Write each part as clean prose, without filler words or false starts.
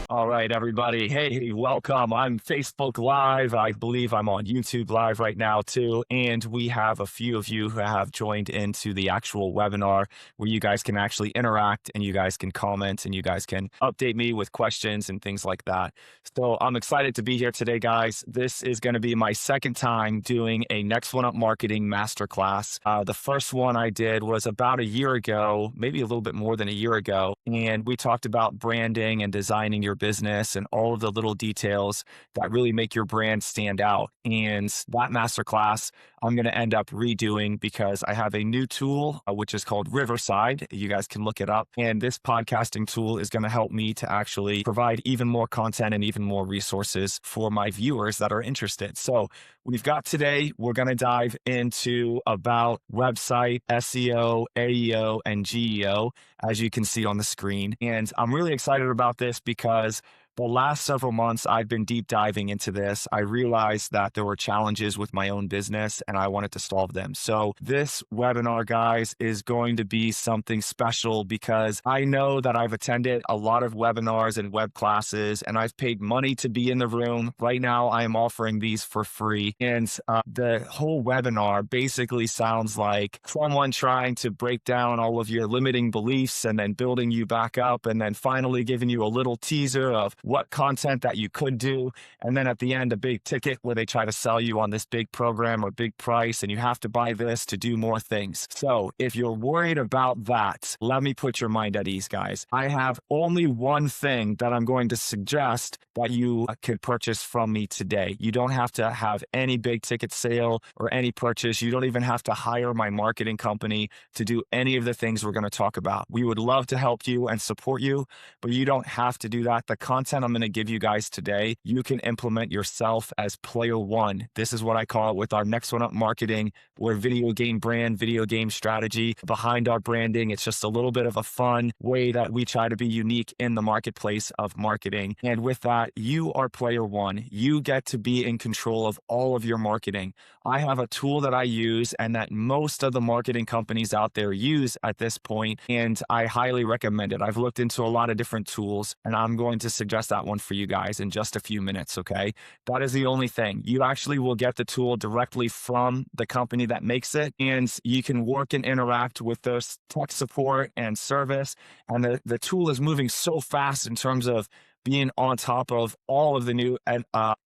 All right, everybody. Hey, welcome. I'm Facebook Live. I believe I'm on YouTube Live right now, too. And we have a few of you who have joined into the actual webinar where you guys can actually interact and you guys can comment and you guys can update me with questions and things like that. So I'm excited to be here today, guys. This is going to be my second time doing a Next One Up Marketing Masterclass. The first one I did was about a year ago, maybe a little bit more than a year ago. And we talked about branding and designing your business and all of the little details that really make your brand stand out. And that masterclass I'm going to end up redoing because I have a new tool, which is called Riverside. You guys can look it up. And this podcasting tool is going to help me to actually provide even more content and even more resources for my viewers that are interested. So we've got today, we're going to dive into about website, SEO, AEO, and GEO, as you can see on the screen. And I'm really excited about this because the last several months, I've been deep diving into this. I realized that there were challenges with my own business and I wanted to solve them. So this webinar, guys, is going to be something special because I know that I've attended a lot of webinars and web classes and I've paid money to be in the room. Right now, I am offering these for free. And the whole webinar basically sounds like someone trying to break down all of your limiting beliefs and then building you back up and then finally giving you a little teaser of what content that you could do. And then at the end, a big ticket where they try to sell you on this big program or big price, and you have to buy this to do more things. So if you're worried about that, let me put your mind at ease, guys. I have only one thing that I'm going to suggest that you could purchase from me today. You don't have to have any big ticket sale or any purchase. You don't even have to hire my marketing company to do any of the things we're going to talk about. We would love to help you and support you, but you don't have to do that. The content I'm going to give you guys today, you can implement yourself as player one. This is what I call it with our Next One Up Marketing. We're video game brand, video game strategy behind our branding. It's just a little bit of a fun way that we try to be unique in the marketplace of marketing. And with that, you are player one. You get to be in control of all of your marketing. I have a tool that I use and that most of the marketing companies out there use at this point, and I highly recommend it. I've looked into a lot of different tools, and I'm going to suggest that one for you guys in just a few minutes, okay? That is the only thing. You actually will get the tool directly from the company that makes it, and you can work and interact with their tech support and service. And the tool is moving so fast in terms of being on top of all of the new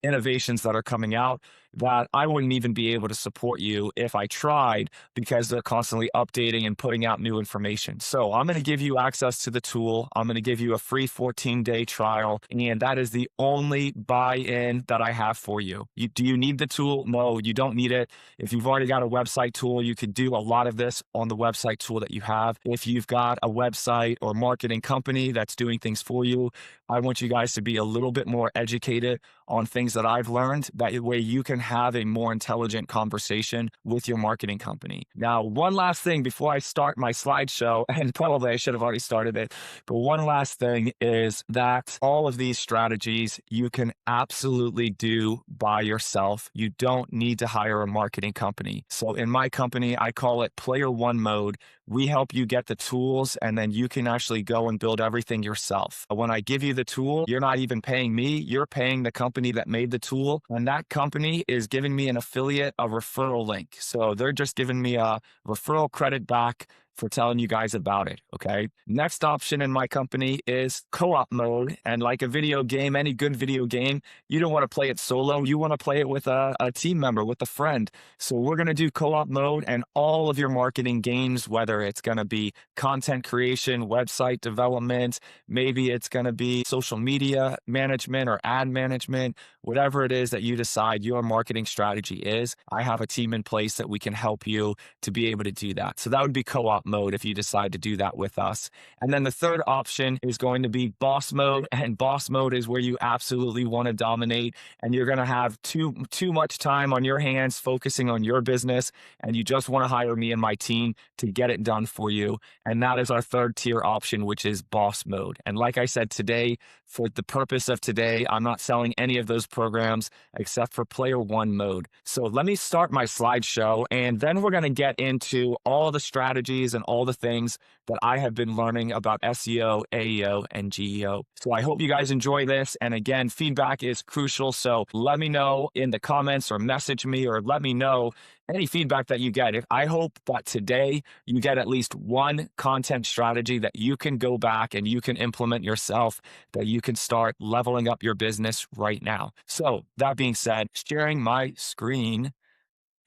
innovations that are coming out that I wouldn't even be able to support you if I tried because they're constantly updating and putting out new information. So I'm going to give you access to the tool. I'm going to give you a free 14-day trial, and that is the only buy-in that I have for you. Do you need the tool? No, you don't need it. If you've already got a website tool, you could do a lot of this on the website tool that you have. If you've got a website or marketing company that's doing things for you, I want you guys to be a little bit more educated on things that I've learned. That way you can have a more intelligent conversation with your marketing company. Now, one last thing before I start my slideshow, and probably I should have already started it, but one last thing is that all of these strategies you can absolutely do by yourself. You don't need to hire a marketing company. So in my company, I call it player one mode. We help you get the tools and then you can actually go and build everything yourself. When I give you the tool, you're not even paying me, you're paying the company that made the tool. And that company is giving me an affiliate, a referral link. So they're just giving me a referral credit back for telling you guys about it, okay? Next option in my company is co-op mode. And like a video game, any good video game, you don't want to play it solo. You want to play it with a team member, with a friend. So we're going to do co-op mode, and all of your marketing games, whether it's going to be content creation, website development, maybe it's going to be social media management or ad management, whatever it is that you decide your marketing strategy is, I have a team in place that we can help you to be able to do that. So that would be co-op mode if you decide to do that with us. And then the third option is going to be boss mode, and boss mode is where you absolutely want to dominate and you're going to have too much time on your hands focusing on your business, and you just want to hire me and my team to get it done for you. And that is our third tier option, which is boss mode. And like I said today, for the purpose of today, I'm not selling any of those programs except for player one mode. So let me start my slideshow, and then we're going to get into all the strategies in all the things that I have been learning about SEO, AEO, and GEO. So I hope you guys enjoy this. And again, feedback is crucial. So let me know in the comments or message me or let me know any feedback that you get. I hope that today you get at least one content strategy that you can go back and you can implement yourself, that you can start leveling up your business right now. So that being said, sharing my screen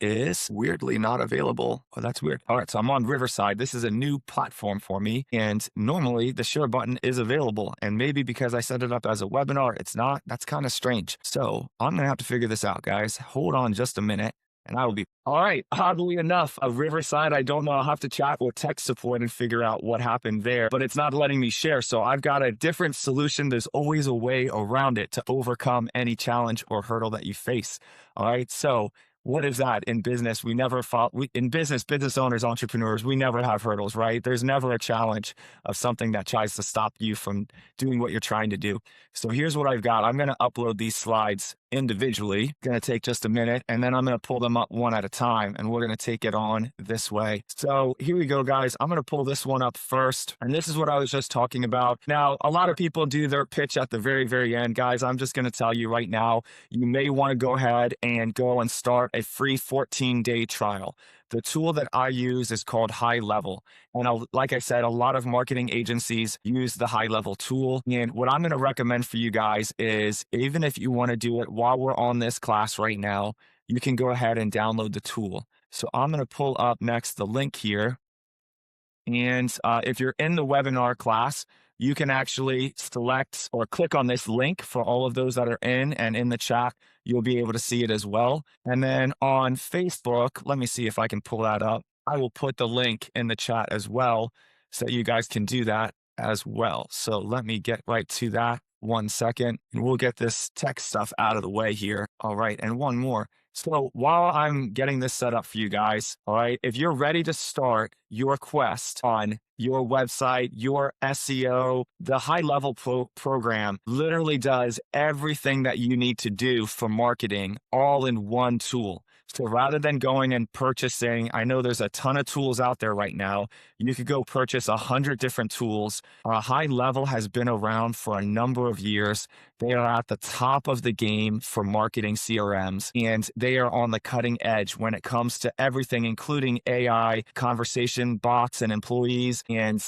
is weirdly not available. Oh, that's weird. All right, so I'm on Riverside. This is a new platform for me. And normally the share button is available. And maybe because I set it up as a webinar, it's not. That's kind of strange. So I'm going to have to figure this out, guys. Hold on just a minute. And I will be all right. Oddly enough, a Riverside, I don't know. I'll have to chat with tech support and figure out what happened there, but it's not letting me share. So I've got a different solution. There's always a way around it to overcome any challenge or hurdle that you face. All right. So what is that in business? We never in business owners, entrepreneurs, we never have hurdles, right? There's never a challenge of something that tries to stop you from doing what you're trying to do. So here's what I've got. I'm going to upload these slides individually. Going to take just a minute, and then I'm going to pull them up one at a time, and we're going to take it on this way. So here we go, guys. I'm going to pull this one up first, and this is what I was just talking about. Now, a lot of people do their pitch at the very, very end. Guys, I'm just going to tell you right now, you may want to go ahead and go and start a free 14-day trial. The tool that I use is called High Level. And like I said, a lot of marketing agencies use the High Level tool. And what I'm going to recommend for you guys is, even if you want to do it while we're on this class right now, you can go ahead and download the tool. So I'm going to pull up next the link here. And if you're in the webinar class, you can actually select or click on this link for all of those that are in, and in the chat, you'll be able to see it as well. And then on Facebook, let me see if I can pull that up. I will put the link in the chat as well so you guys can do that as well. So let me get right to that. 1 second, and we'll get this tech stuff out of the way here. All right, and one more. So while I'm getting this set up for you guys, all right, if you're ready to start your quest on your website, your SEO, the High Level program literally does everything that you need to do for marketing all in one tool. So rather than going and purchasing, I know there's a ton of tools out there right now. You could go purchase 100 different tools. High Level has been around for a number of years. They are at the top of the game for marketing CRMs, and they are on the cutting edge when it comes to everything, including AI, conversation bots and employees, and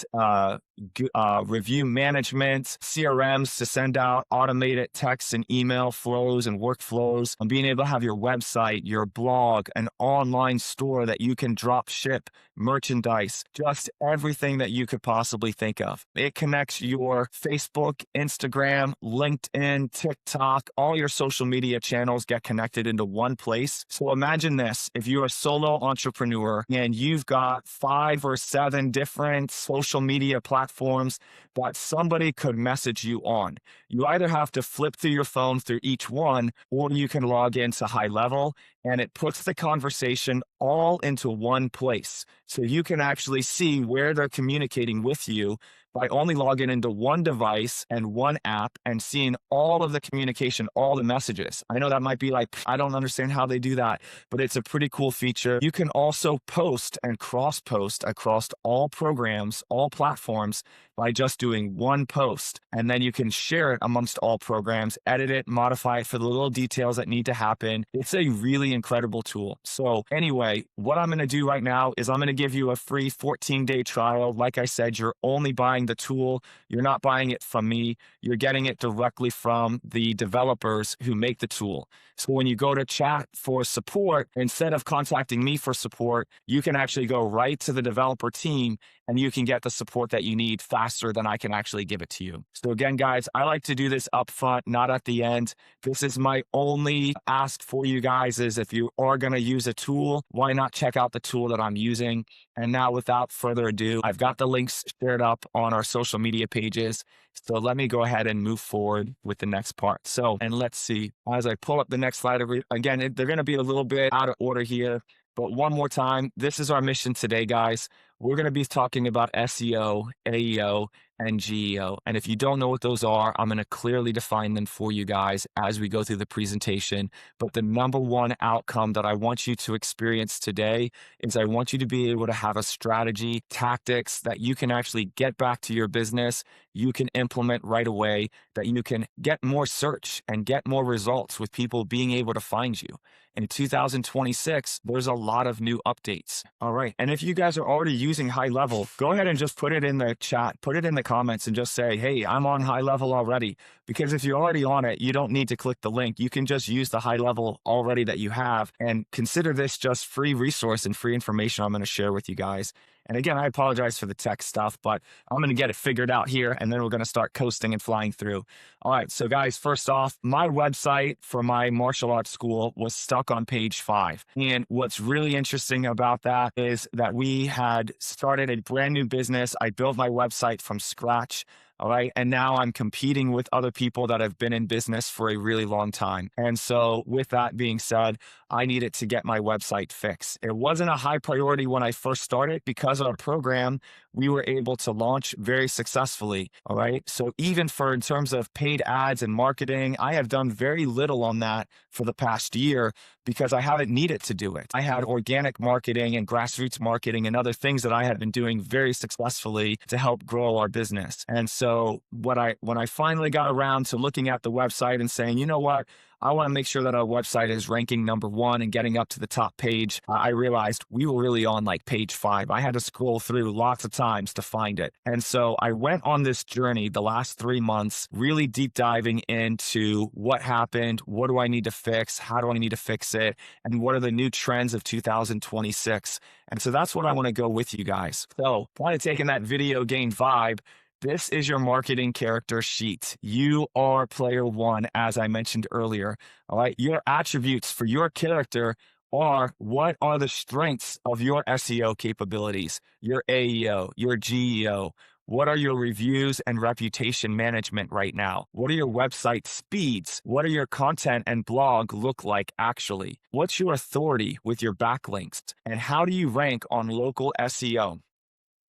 review management, CRMs to send out automated text and email flows and workflows, and being able to have your website, your blog, an online store that you can drop ship merchandise, just everything that you could possibly think of. It connects your Facebook, Instagram, LinkedIn, TikTok, all your social media channels get connected into one place. So imagine this: if you're a solo entrepreneur and you've got 5 or 7 different social media platforms that somebody could message you on, you either have to flip through your phone through each one, or you can log into High Level, and it puts the conversation all into one place. So you can actually see where they're communicating with you by only logging into one device and one app and seeing all of the communication, all the messages. I know that might be like, I don't understand how they do that, but it's a pretty cool feature. You can also post and cross-post across all programs, all platforms, by just doing one post. And then you can share it amongst all programs, edit it, modify it for the little details that need to happen. It's a really incredible tool. So anyway, what I'm going to do right now is I'm going to give you a free 14-day trial. Like I said, you're only buying the tool. You're not buying it from me. You're getting it directly from the developers who make the tool. So when you go to chat for support, instead of contacting me for support, you can actually go right to the developer team and you can get the support that you need faster than I can actually give it to you. So again, guys, I like to do this up front, not at the end. This is my only ask for you guys, is if you are going to use a tool, why not check out the tool that I'm using? And now without further ado, I've got the links shared up on our social media pages. So let me go ahead and move forward with the next part. So, and let's see, as I pull up the next slide, again, they're going to be a little bit out of order here, but one more time, this is our mission today, guys. We're going to be talking about SEO, AEO, and GEO. And if you don't know what those are, I'm going to clearly define them for you guys as we go through the presentation. But the number one outcome that I want you to experience today is I want you to be able to have a strategy, tactics that you can actually get back to your business, you can implement right away, that you can get more search and get more results with people being able to find you. In 2026, there's a lot of new updates. All right. And if you guys are already using High Level, go ahead and just put it in the chat, put it in the comments and just say, hey, I'm on High Level already. Because if you're already on it, you don't need to click the link. You can just use the High Level already that you have and consider this just free resource and free information I'm going to share with you guys. And again, I apologize for the tech stuff, but I'm going to get it figured out here and then we're going to start coasting and flying through. All right. So guys, first off, my website for my martial arts school was stuck on page 5. And what's really interesting about that is that we had started a brand new business. I built my website from scratch. All right. And now I'm competing with other people that have been in business for a really long time. And so with that being said, I needed to get my website fixed. It wasn't a high priority when I first started because of our program, we were able to launch very successfully. All right. So even for in terms of paid ads and marketing, I have done very little on that for the past year because I haven't needed to do it. I had organic marketing and grassroots marketing and other things that I had been doing very successfully to help grow our business. And so when I finally got around to looking at the website and saying, you know what, I want to make sure that our website is ranking #1 and getting up to the top page, I realized we were really on like page 5. I had to scroll through lots of times to find it. And so I went on this journey the last 3 months, really deep diving into what happened, what do I need to fix, how do I need to fix it, and what are the new trends of 2026. And so that's what I want to go with you guys. So kind of taking that video game vibe, this is your marketing character sheet. You are player 1, as I mentioned earlier. All right. Your attributes for your character are what are the strengths of your SEO capabilities, your AEO, your GEO. What are your reviews and reputation management right now? What are your website speeds? What are your content and blog look like actually? What's your authority with your backlinks? And how do you rank on local SEO?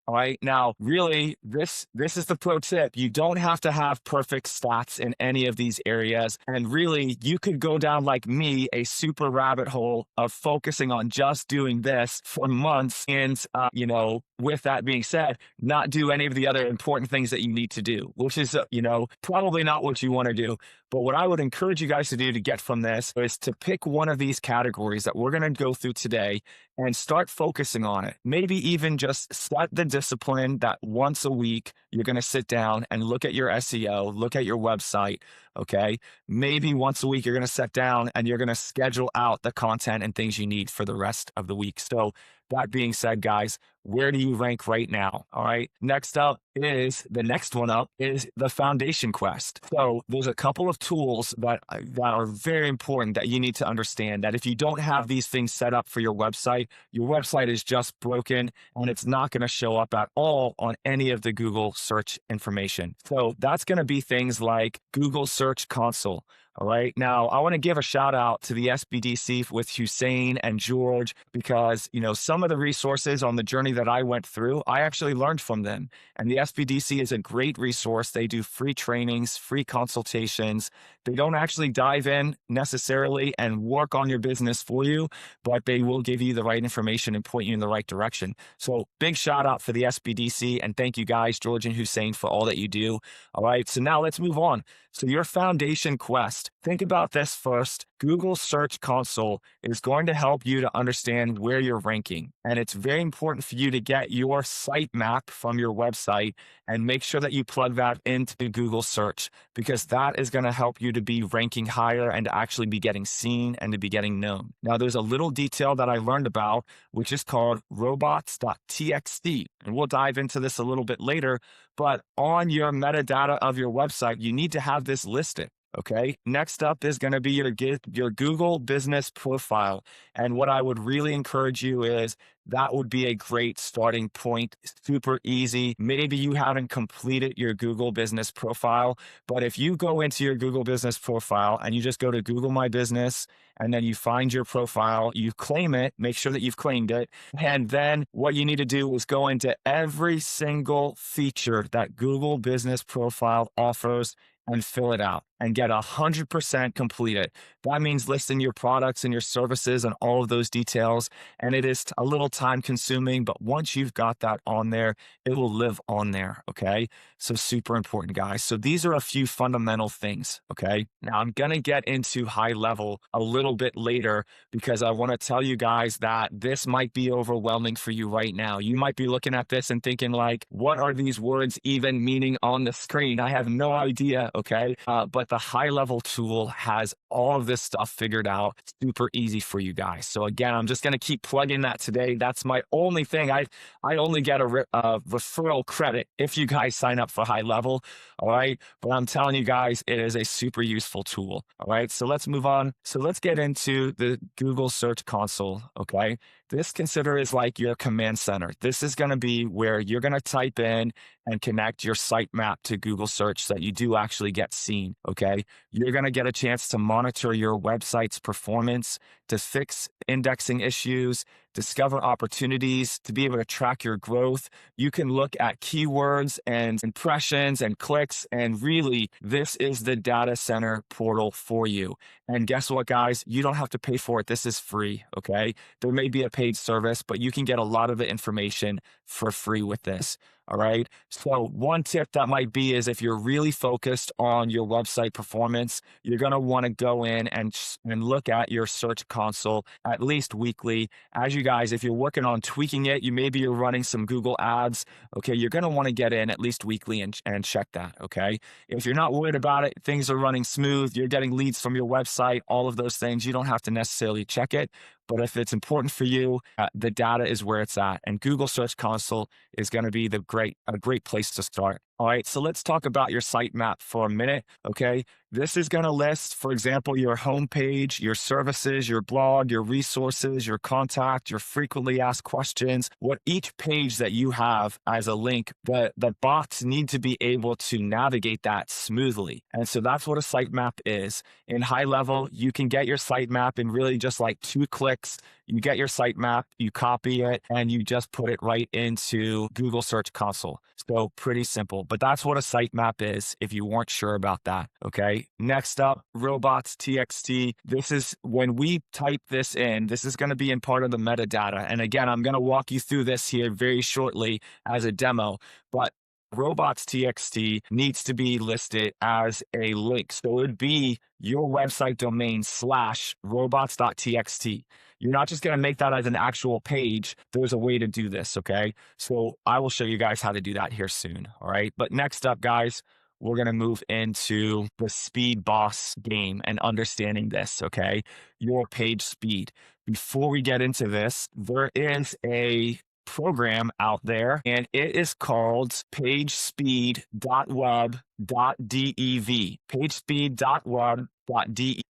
All right. Now, really, this is the pro tip. You don't have to have perfect stats in any of these areas. And really, you could go down like me, a super rabbit hole of focusing on just doing this for months. And, with that being said, not do any of the other important things that you need to do, which is, probably not what you want to do. But what I would encourage you guys to do to get from this is to pick one of these categories that we're going to go through today and start focusing on it. Maybe even just set the discipline that once a week, you're going to sit down and look at your SEO, look at your website. Okay. Maybe once a week, you're going to sit down and you're going to schedule out the content and things you need for the rest of the week. So that being said, guys, where do you rank right now? All right. Next up is the next one up is the foundation quest. So there's a couple of tools that are very important that you need to understand that if you don't have these things set up for your website is just broken and it's not going to show up at all on any of the Google search information. So that's going to be things like Google Search Console. All right. Now, I want to give a shout out to the SBDC with Hussein and George because, some of the resources on the journey that I went through, I actually learned from them. And the SBDC is a great resource. They do free trainings, free consultations. They don't actually dive in necessarily and work on your business for you, but they will give you the right information and point you in the right direction. So big shout out for the SBDC and thank you guys, George and Hussein, for all that you do. All right. So now let's move on. So your foundation quest, think about this first. Google Search Console is going to help you to understand where you're ranking. And it's very important for you to get your site map from your website and make sure that you plug that into Google Search because that is going to help you to be ranking higher and to actually be getting seen and to be getting known. Now, there's a little detail that I learned about, which is called robots.txt. And we'll dive into this a little bit later, but on your metadata of your website, you need to have this listed. Okay. Next up is going to be your Google business profile. And what I would really encourage you is that would be a great starting point. Super easy. Maybe you haven't completed your Google business profile, but if you go into your Google business profile and you just go to Google My Business and then you find your profile, you claim it, make sure that you've claimed it. And then what you need to do is go into every single feature that Google business profile offers and fill it out and get 100% completed. That means listing your products and your services and all of those details. And it is a little time consuming, but once you've got that on there, it will live on there. Okay. So super important, guys. So these are a few fundamental things. Okay. Now I'm going to get into high level a little bit later because I want to tell you guys that this might be overwhelming for you right now. You might be looking at this and thinking like, what are these words even meaning on the screen? I have no idea. Okay. But the high level tool has all of this stuff figured out. Super easy for you guys. So again, I'm just going to keep plugging that today. That's my only thing. I only get a referral credit if you guys sign up for high level. All right. But I'm telling you guys, it is a super useful tool. All right. So let's move on. So let's get into the Google Search Console. Okay. This consider is like your command center. This is going to be where you're going to type in and connect your sitemap to Google search so that you do actually get seen. Okay. You're going to get a chance to monitor your website's performance, to fix indexing issues, discover opportunities, to be able to track your growth. You can look at keywords and impressions and clicks. And really, this is the data center portal for you. And guess what, guys? You don't have to pay for it. This is free. Okay. There may be a paid service, but you can get a lot of the information for free with this. All right. So one tip that might be is if you're really focused on your website performance, you're going to want to go in and look at your search console at least weekly. As you guys, if you're working on tweaking it, maybe you're running some Google ads. Okay. You're going to want to get in at least weekly and check that. Okay. If you're not worried about it, things are running smooth, you're getting leads from your website, all of those things, you don't have to necessarily check it. But if it's important for you, the data is where it's at. And Google Search Console is going to be a great place to start. All right, so let's talk about your sitemap for a minute, okay? This is going to list, for example, your homepage, your services, your blog, your resources, your contact, your frequently asked questions, what each page that you have as a link, the bots need to be able to navigate that smoothly. And so that's what a sitemap is. In high level, you can get your sitemap in really just like 2 clicks. You get your sitemap, you copy it, and you just put it right into Google Search Console. So pretty simple, but that's what a sitemap is if you weren't sure about that, okay? Next up, robots.txt. This is when we type this in, this is going to be in part of the metadata. And again, I'm going to walk you through this here very shortly as a demo, but robots.txt needs to be listed as a link. So it would be your website domain / robots.txt. You're not just going to make that as an actual page. There's a way to do this, okay? So I will show you guys how to do that here soon, all right? But next up, guys, we're going to move into the speed boss game and understanding this, okay? Your page speed. Before we get into this, there is a program out there and it is called pagespeed.web.dev. pagespeed.web.dev.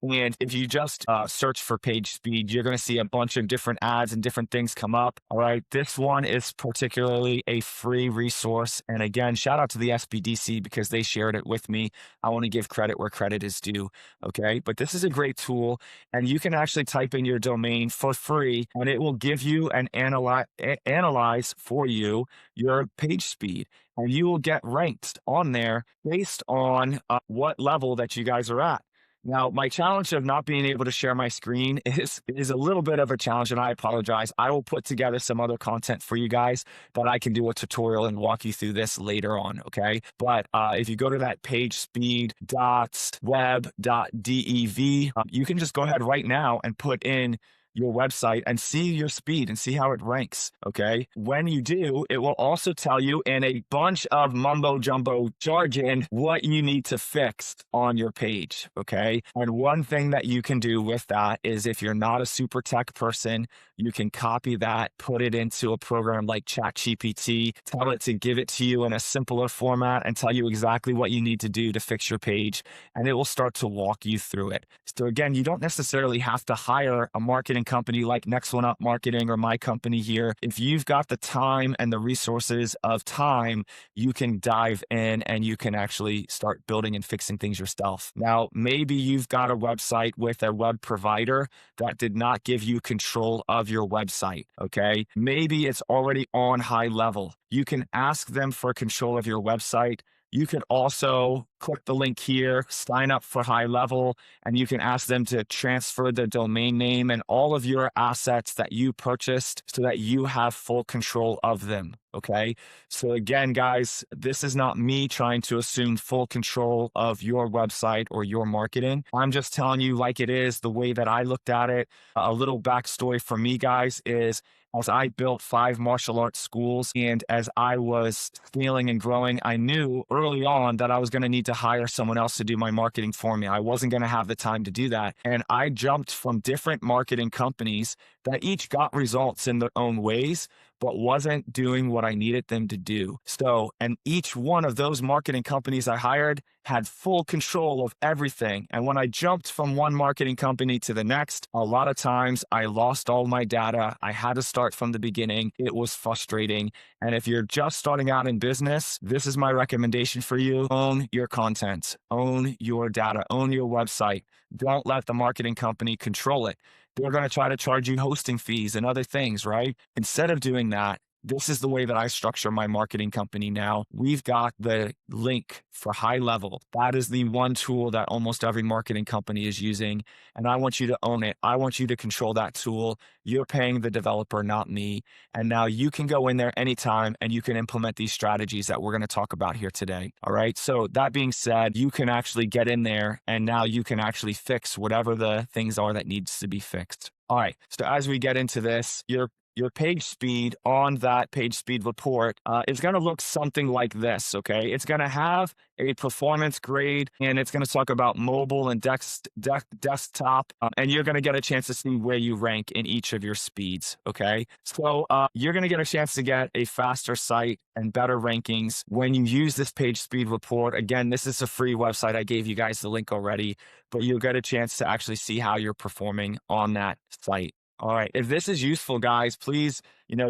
And if you just search for page speed, you're going to see a bunch of different ads and different things come up. All right. This one is particularly a free resource. And again, shout out to the SBDC because they shared it with me. I want to give credit where credit is due. Okay. But this is a great tool and you can actually type in your domain for free and it will give you and analyze for you your page speed. And you will get ranked on there based on what level that you guys are at. Now, my challenge of not being able to share my screen is a little bit of a challenge, and I apologize. I will put together some other content for you guys that I can do a tutorial and walk you through this later on, okay? But if you go to that pagespeed.web.dev, you can just go ahead right now and put in your website and see your speed and see how it ranks. Okay. When you do, it will also tell you in a bunch of mumbo jumbo jargon what you need to fix on your page. Okay. And one thing that you can do with that is if you're not a super tech person, you can copy that, put it into a program like ChatGPT, tell it to give it to you in a simpler format and tell you exactly what you need to do to fix your page. And it will start to walk you through it. So again, you don't necessarily have to hire a marketing company like Next One Up Marketing or my company here. If you've got the time and the resources of time, you can dive in and you can actually start building and fixing things yourself. Now, maybe you've got a website with a web provider that did not give you control of your website. Okay. Maybe it's already on high level. You can ask them for control of your website. You can also click the link here, sign up for high level, and you can ask them to transfer the domain name and all of your assets that you purchased so that you have full control of them. Okay. So again, guys, this is not me trying to assume full control of your website or your marketing. I'm just telling you like it is, the way that I looked at it. A little backstory for me, guys, is as I built 5 martial arts schools and as I was scaling and growing, I knew early on that I was going to need to hire someone else to do my marketing for me. I wasn't going to have the time to do that. And I jumped from different marketing companies that each got results in their own ways, but wasn't doing what I needed them to do. So, and each one of those marketing companies I hired had full control of everything. And when I jumped from one marketing company to the next, a lot of times I lost all my data. I had to start from the beginning. It was frustrating. And if you're just starting out in business, this is my recommendation for you. Own your content, own your data, own your website. Don't let the marketing company control it. They're going to try to charge you hosting fees and other things, right? Instead of doing that, this is the way that I structure my marketing company now. We've got the link for high level. That is the one tool that almost every marketing company is using. And I want you to own it. I want you to control that tool. You're paying the developer, not me. And now you can go in there anytime and you can implement these strategies that we're going to talk about here today. All right. So that being said, you can actually get in there and now you can actually fix whatever the things are that needs to be fixed. All right. So as we get into this, your page speed on that page speed report is going to look something like this, okay? It's going to have a performance grade, and it's going to talk about mobile and desktop, and you're going to get a chance to see where you rank in each of your speeds, okay? So you're going to get a chance to get a faster site and better rankings when you use this page speed report. Again, this is a free website. I gave you guys the link already, but you'll get a chance to actually see how you're performing on that site. All right. If this is useful, guys, please,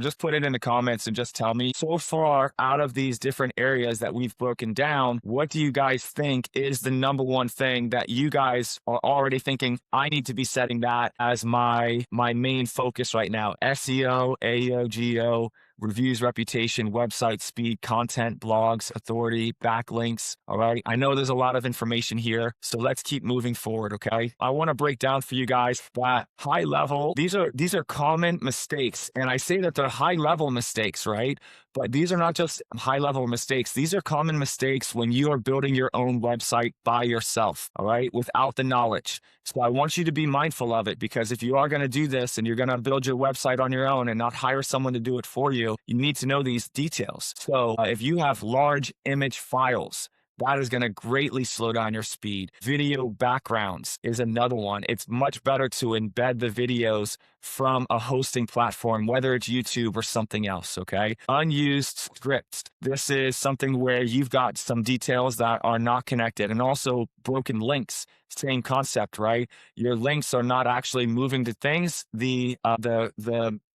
just put it in the comments and just tell me so far out of these different areas that we've broken down, what do you guys think is the number one thing that you guys are already thinking, I need to be setting that as my main focus right now? SEO, AEO, GEO, reviews, reputation, website speed, content, blogs, authority, backlinks. All right. I know there's a lot of information here, so let's keep moving forward. Okay. I want to break down for you guys that high level. These are common mistakes. And I say that they're high level mistakes, right? But these are not just high level mistakes. These are common mistakes when you are building your own website by yourself. All right. Without the knowledge. So I want you to be mindful of it, because if you are going to do this and you're going to build your website on your own and not hire someone to do it for you, you need to know these details. So if you have large image files, that is going to greatly slow down your speed. Video backgrounds is another one. It's much better to embed the videos from a hosting platform, whether it's YouTube or something else, okay? Unused scripts. This is something where you've got some details that are not connected, and also broken links. Same concept, right? Your links are not actually moving to things. The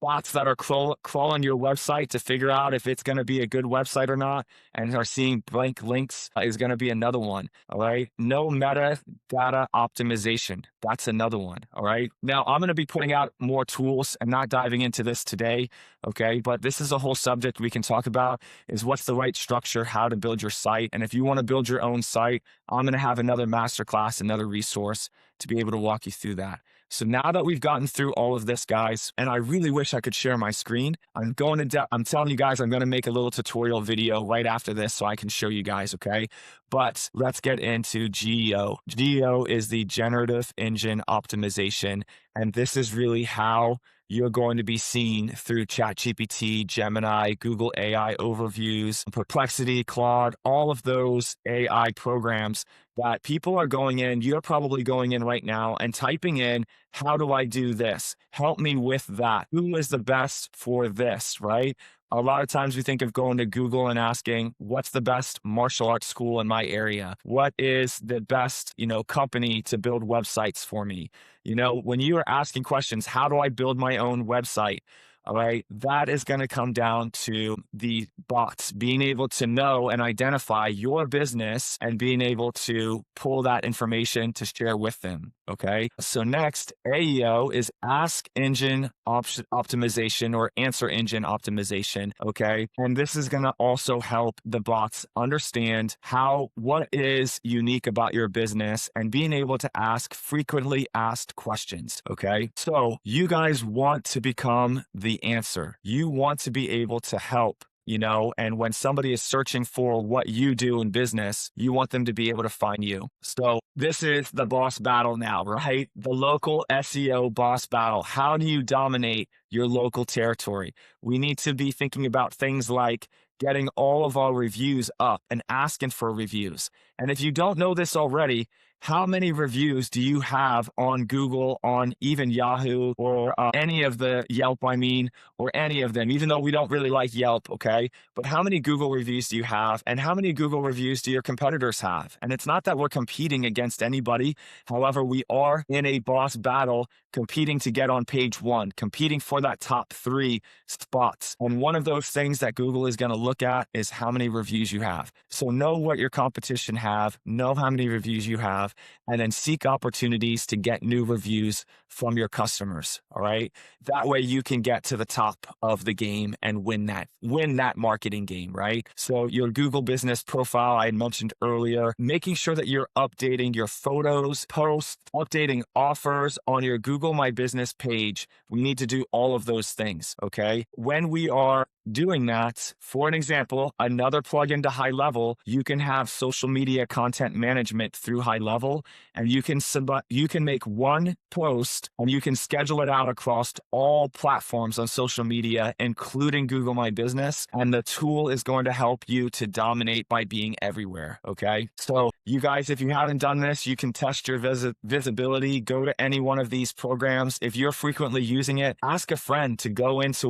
bots that are crawling your website to figure out if it's going to be a good website or not, and are seeing blank links is going to be another one. All right. No metadata optimization. That's another one. All right. Now I'm going to be putting out more tools and not diving into this today. Okay. But this is a whole subject we can talk about, is what's the right structure, how to build your site. And if you want to build your own site, I'm going to have another masterclass, another resource to be able to walk you through that. So now that we've gotten through all of this, guys, and I really wish I could share my screen, I'm telling you guys, I'm going to make a little tutorial video right after this so I can show you guys, okay? But let's get into GEO. GEO is the Generative Engine Optimization, and this is really how you're going to be seen through ChatGPT, Gemini, Google AI overviews, Perplexity, Claude, all of those AI programs that people are going in. You're probably going in right now and typing in, how do I do this? Help me with that. Who is the best for this, right? A lot of times we think of going to Google and asking, what's the best martial arts school in my area? What is the best, company to build websites for me? When you are asking questions, how do I build my own website? All right, that is going to come down to the bots being able to know and identify your business and being able to pull that information to share with them. Okay, so next, AEO is Ask Engine Optimization or Answer Engine Optimization. Okay, and this is going to also help the bots understand what is unique about your business and being able to ask frequently asked questions. Okay, so you guys want to become the answer. You want to be able to help, and when somebody is searching for what you do in business, you want them to be able to find you. So this is the boss battle now, right? The local SEO boss battle. How do you dominate your local territory? We need to be thinking about things like getting all of our reviews up and asking for reviews. And if you don't know this already, how many reviews do you have on Google, on even Yahoo, or any of the Yelp, or any of them, even though we don't really like Yelp, okay? But how many Google reviews do you have? And how many Google reviews do your competitors have? And it's not that we're competing against anybody. However, we are in a boss battle, competing to get on page 1, competing for that top 3 spots. And one of those things that Google is going to look at is how many reviews you have. So know what your competition have, know how many reviews you have, and then seek opportunities to get new reviews from your customers. All right. That way you can get to the top of the game and win that marketing game, right? So your Google business profile, I had mentioned earlier, making sure that you're updating your photos, posts, updating offers on your Google My Business page. We need to do all of those things. Okay. When we are doing that, for an example, another plugin to High Level, you can have social media content management through High Level, and you can make one post and you can schedule it out across all platforms on social media, including Google My Business. And the tool is going to help you to dominate by being everywhere. Okay. So you guys, if you haven't done this, you can test your visibility. Go to any one of these programs. If you're frequently using it, ask a friend to go into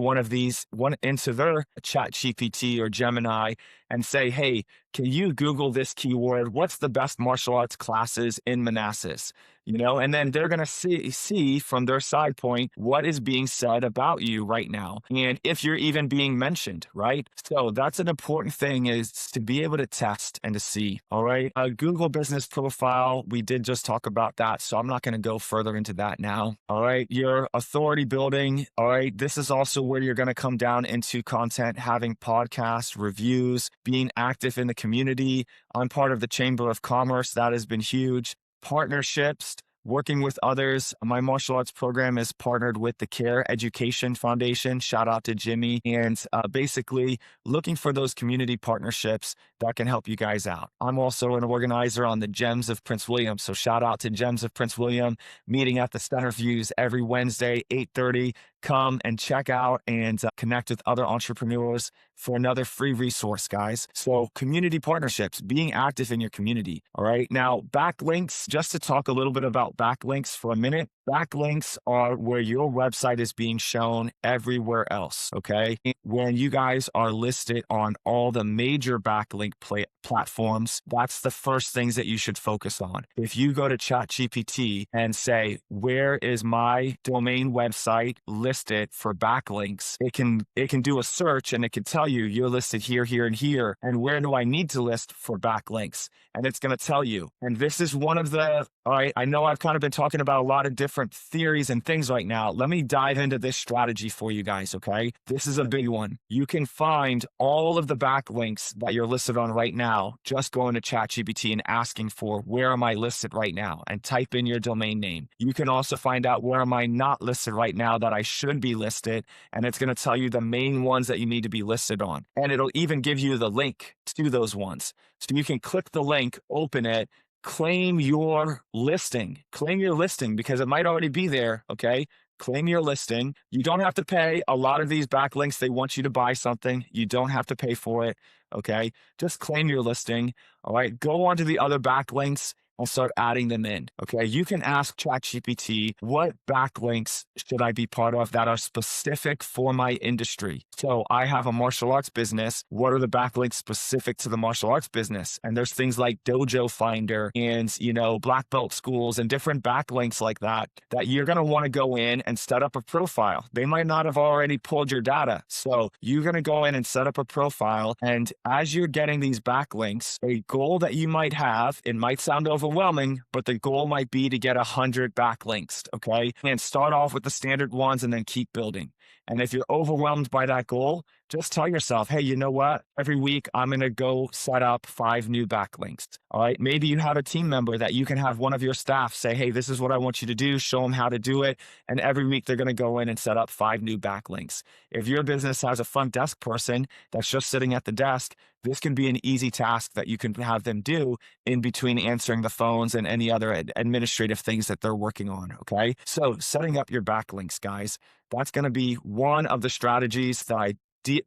into their ChatGPT or Gemini and say, hey, can you Google this keyword? What's the best martial arts classes in Manassas? And then they're going to see from their side point what is being said about you right now. And if you're even being mentioned, right? So that's an important thing, is to be able to test and to see. All right. A Google business profile, we did just talk about that. So I'm not going to go further into that now. All right. Your authority building. All right. This is also where you're going to come down into content, having podcasts, reviews, being active in the community. I'm part of the Chamber of Commerce. That has been huge. Partnerships, working with others. My martial arts program is partnered with the Care Education Foundation. Shout out to Jimmy. And basically looking for those community partnerships that can help you guys out. I'm also an organizer on the Gems of Prince William. So shout out to Gems of Prince William, meeting at the Center Views every Wednesday, 8:30. Come and check out and connect with other entrepreneurs for another free resource, guys. So community partnerships, being active in your community. All right. Now, backlinks, just to talk a little bit about backlinks for a minute. Backlinks are where your website is being shown everywhere else. Okay. When you guys are listed on all the major backlink platforms, that's the first things that you should focus on. If you go to ChatGPT and say, where is my domain website listed for backlinks, it can do a search and it can tell you you're listed here, here, and here. And where do I need to list for backlinks? And it's going to tell you. And this is one of the, all right, I know I've kind of been talking about a lot of different different theories and things right now. Let me dive into this strategy for you guys, okay? This is a big one. You can find all of the backlinks that you're listed on right now, just going to ChatGPT and asking for where am I listed right now and type in your domain name. You can also find out where am I not listed right now that I should be listed, and it's going to tell you the main ones that you need to be listed on. And it'll even give you the link to those ones. So you can click the link, open it, claim your listing because it might already be there. Okay. Claim your listing. You don't have to pay. A lot of these backlinks, they want you to buy something. You don't have to pay for it. Okay. Just claim your listing. All right. Go on to the other backlinks and start adding them in. Okay. You can ask ChatGPT, what backlinks should I be part of that are specific for my industry? So I have a martial arts business. What are the backlinks specific to the martial arts business? And there's things like Dojo Finder and, black belt schools and different backlinks like that you're going to want to go in and set up a profile. They might not have already pulled your data. So you're going to go in and set up a profile. And as you're getting these backlinks, a goal that you might have, it might sound overwhelming, but the goal might be to get 100 backlinks, okay? And start off with the standard ones and then keep building. And if you're overwhelmed by that goal, just tell yourself, hey, you know what? Every week, I'm going to go set up 5 new backlinks. All right. Maybe you have a team member that you can have one of your staff say, hey, this is what I want you to do. Show them how to do it. And every week, they're going to go in and set up 5 new backlinks. If your business has a front desk person that's just sitting at the desk, this can be an easy task that you can have them do in between answering the phones and any other administrative things that they're working on. Okay. So setting up your backlinks, guys, that's going to be one of the strategies that I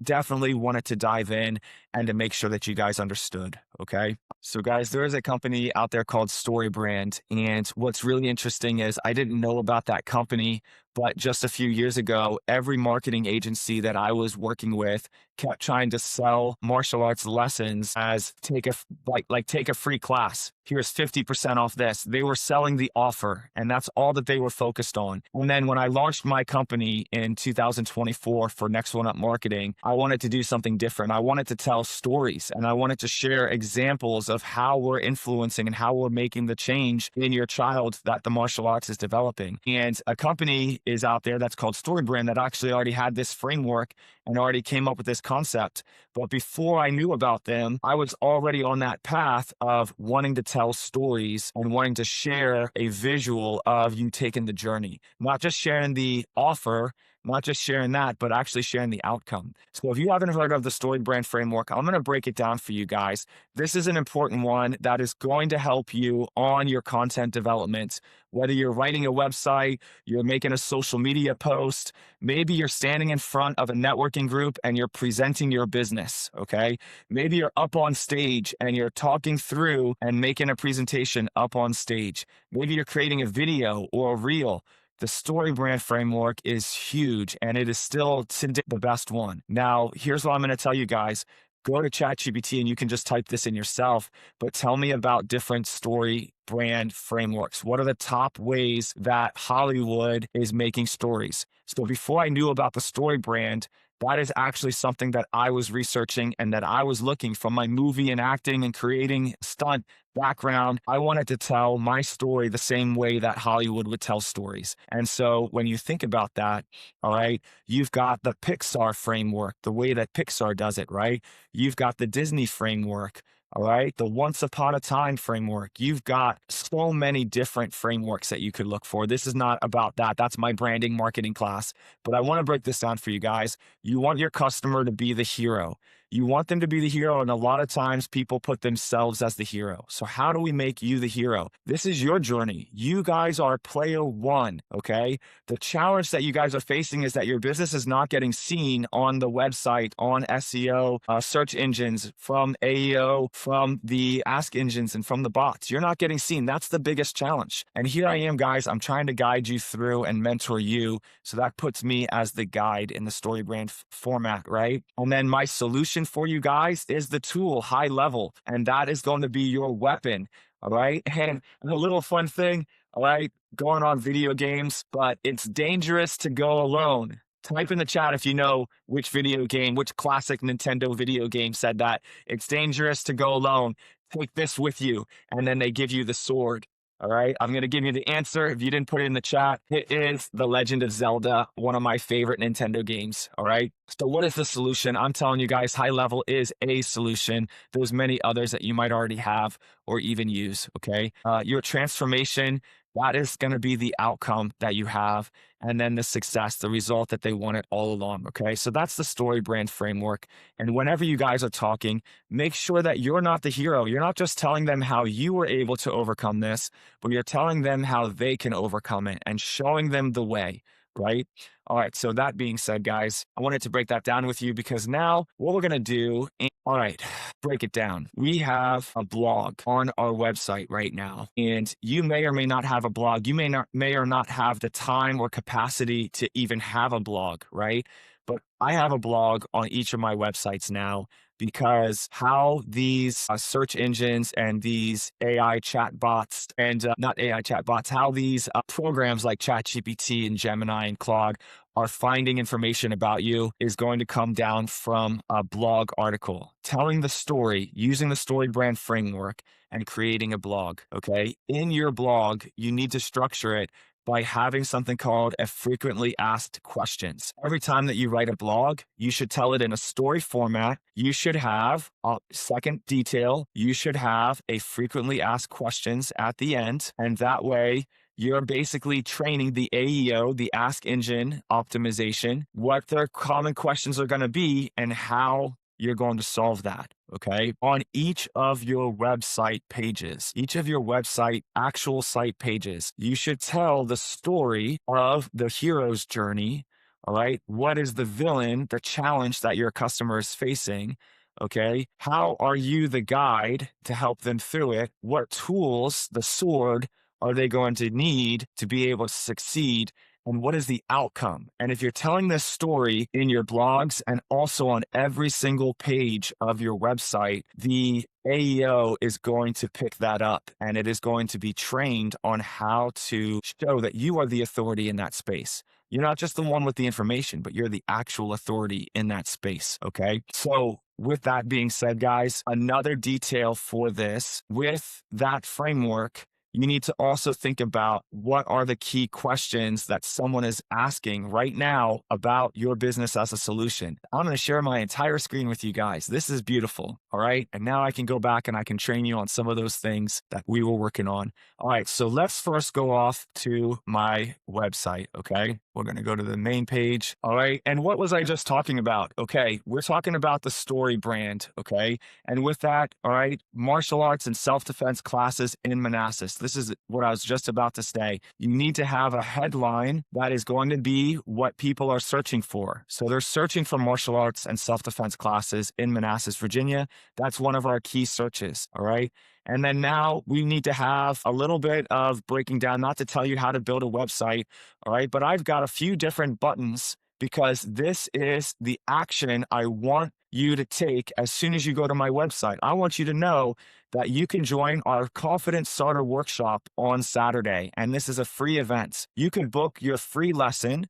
definitely wanted to dive in and to make sure that you guys understood. Okay. So guys, there is a company out there called StoryBrand. And what's really interesting is I didn't know about that company, but just a few years ago, every marketing agency that I was working with kept trying to sell martial arts lessons as take a free class. Here's 50% off this. They were selling the offer, and that's all that they were focused on. And then when I launched my company in 2024 for Next One Up Marketing, I wanted to do something different. I wanted to tell stories, and I wanted to share examples of how we're influencing and how we're making the change in your child that the martial arts is developing. And a company is out there that's called StoryBrand that actually already had this framework and already came up with this concept. But before I knew about them, I was already on that path of wanting to tell stories and wanting to share a visual of you taking the journey, not just sharing the offer, not just sharing that, but actually sharing the outcome. So if you haven't heard of the StoryBrand framework, I'm going to break it down for you guys. This is an important one that is going to help you on your content development. Whether you're writing a website, you're making a social media post, maybe you're standing in front of a networking group and you're presenting your business, okay? Maybe you're up on stage and you're talking through and making a presentation up on stage. Maybe you're creating a video or a reel. The StoryBrand framework is huge, and it is still today the best one. Now, here's what I'm going to tell you guys. Go to ChatGPT and you can just type this in yourself, but tell me about different StoryBrand frameworks. What are the top ways that Hollywood is making stories? So before I knew about the StoryBrand, that is actually something that I was researching and that I was looking from my movie and acting and creating stunt background. I wanted to tell my story the same way that Hollywood would tell stories. And so when you think about that, all right, you've got the Pixar framework, the way that Pixar does it, right? You've got the Disney framework. All right. The Once Upon a Time framework. You've got so many different frameworks that you could look for. This is not about that. That's my branding marketing class. But I want to break this down for you guys. You want your customer to be the hero. You want them to be the hero. And a lot of times people put themselves as the hero. So how do we make you the hero? This is your journey. You guys are player one. Okay. The challenge that you guys are facing is that your business is not getting seen on the website, on SEO, search engines, from AEO, from the ask engines, and from the bots. You're not getting seen. That's the biggest challenge. And here I am, guys. I'm trying to guide you through and mentor you. So that puts me as the guide in the StoryBrand format, right? And then my solution for you guys is the tool, High Level. And that is going to be your weapon. All right. And a little fun thing. All right. Going on video games, but it's dangerous to go alone. Type in the chat if you know which video game, which classic Nintendo video game said that. It's dangerous to go alone. Take this with you. And then they give you the sword. All right. I'm going to give you the answer. If you didn't put it in the chat, it is The Legend of Zelda, one of my favorite Nintendo games. All right. So, what is the solution? I'm telling you guys, high level is a solution. There's many others that you might already have or even use. Okay. Your transformation, that is going to be the outcome that you have. And then the success, the result that they wanted all along. Okay. So, that's the story brand framework. And whenever you guys are talking, make sure that you're not the hero. You're not just telling them how you were able to overcome this, but you're telling them how they can overcome it and showing them the way, right? All right. So that being said, guys, I wanted to break that down with you because now what we're going to do, all right, break it down. We have a blog on our website right now, and you may or may not have a blog. You may or not have the time or capacity to even have a blog, right? But I have a blog on each of my websites now because how these search engines and these AI chatbots and not AI chatbots, how these programs like ChatGPT and Gemini and Claude are finding information about you is going to come down from a blog article telling the story using the story brand framework and creating a blog. Okay. In your blog, you need to structure it by having something called a frequently asked questions. Every time that you write a blog, you should tell it in a story format. You should have a second detail. You should have a frequently asked questions at the end. And that way, you're basically training the AEO, the Ask Engine Optimization, what their common questions are going to be and how you're going to solve that. Okay. On each of your website pages, each of your website actual site pages, you should tell the story of the hero's journey. All right. What is the villain, the challenge that your customer is facing? Okay. How are you the guide to help them through it? What tools, the sword, are they going to need to be able to succeed? And what is the outcome? And if you're telling this story in your blogs and also on every single page of your website, the AEO is going to pick that up and it is going to be trained on how to show that you are the authority in that space. You're not just the one with the information, but you're the actual authority in that space. Okay. So with that being said, guys, another detail for this with that framework, you need to also think about what are the key questions that someone is asking right now about your business as a solution. I'm going to share my entire screen with you guys. This is beautiful. All right. And now I can go back and I can train you on some of those things that we were working on. All right. So let's first go off to my website. Okay. We're going to go to the main page. All right. And what was I just talking about? Okay. We're talking about the story brand. Okay. And with that, all right, martial arts and self-defense classes in Manassas. This is what I was just about to say. You need to have a headline that is going to be what people are searching for. So they're searching for martial arts and self-defense classes in Manassas, Virginia. That's one of our key searches. All right. And then now we need to have a little bit of breaking down, not to tell you how to build a website. All right. But I've got a few different buttons because this is the action I want you to take as soon as you go to my website. I want you to know that you can join our Confidence Starter Workshop on Saturday. And this is a free event. You can book your free lesson,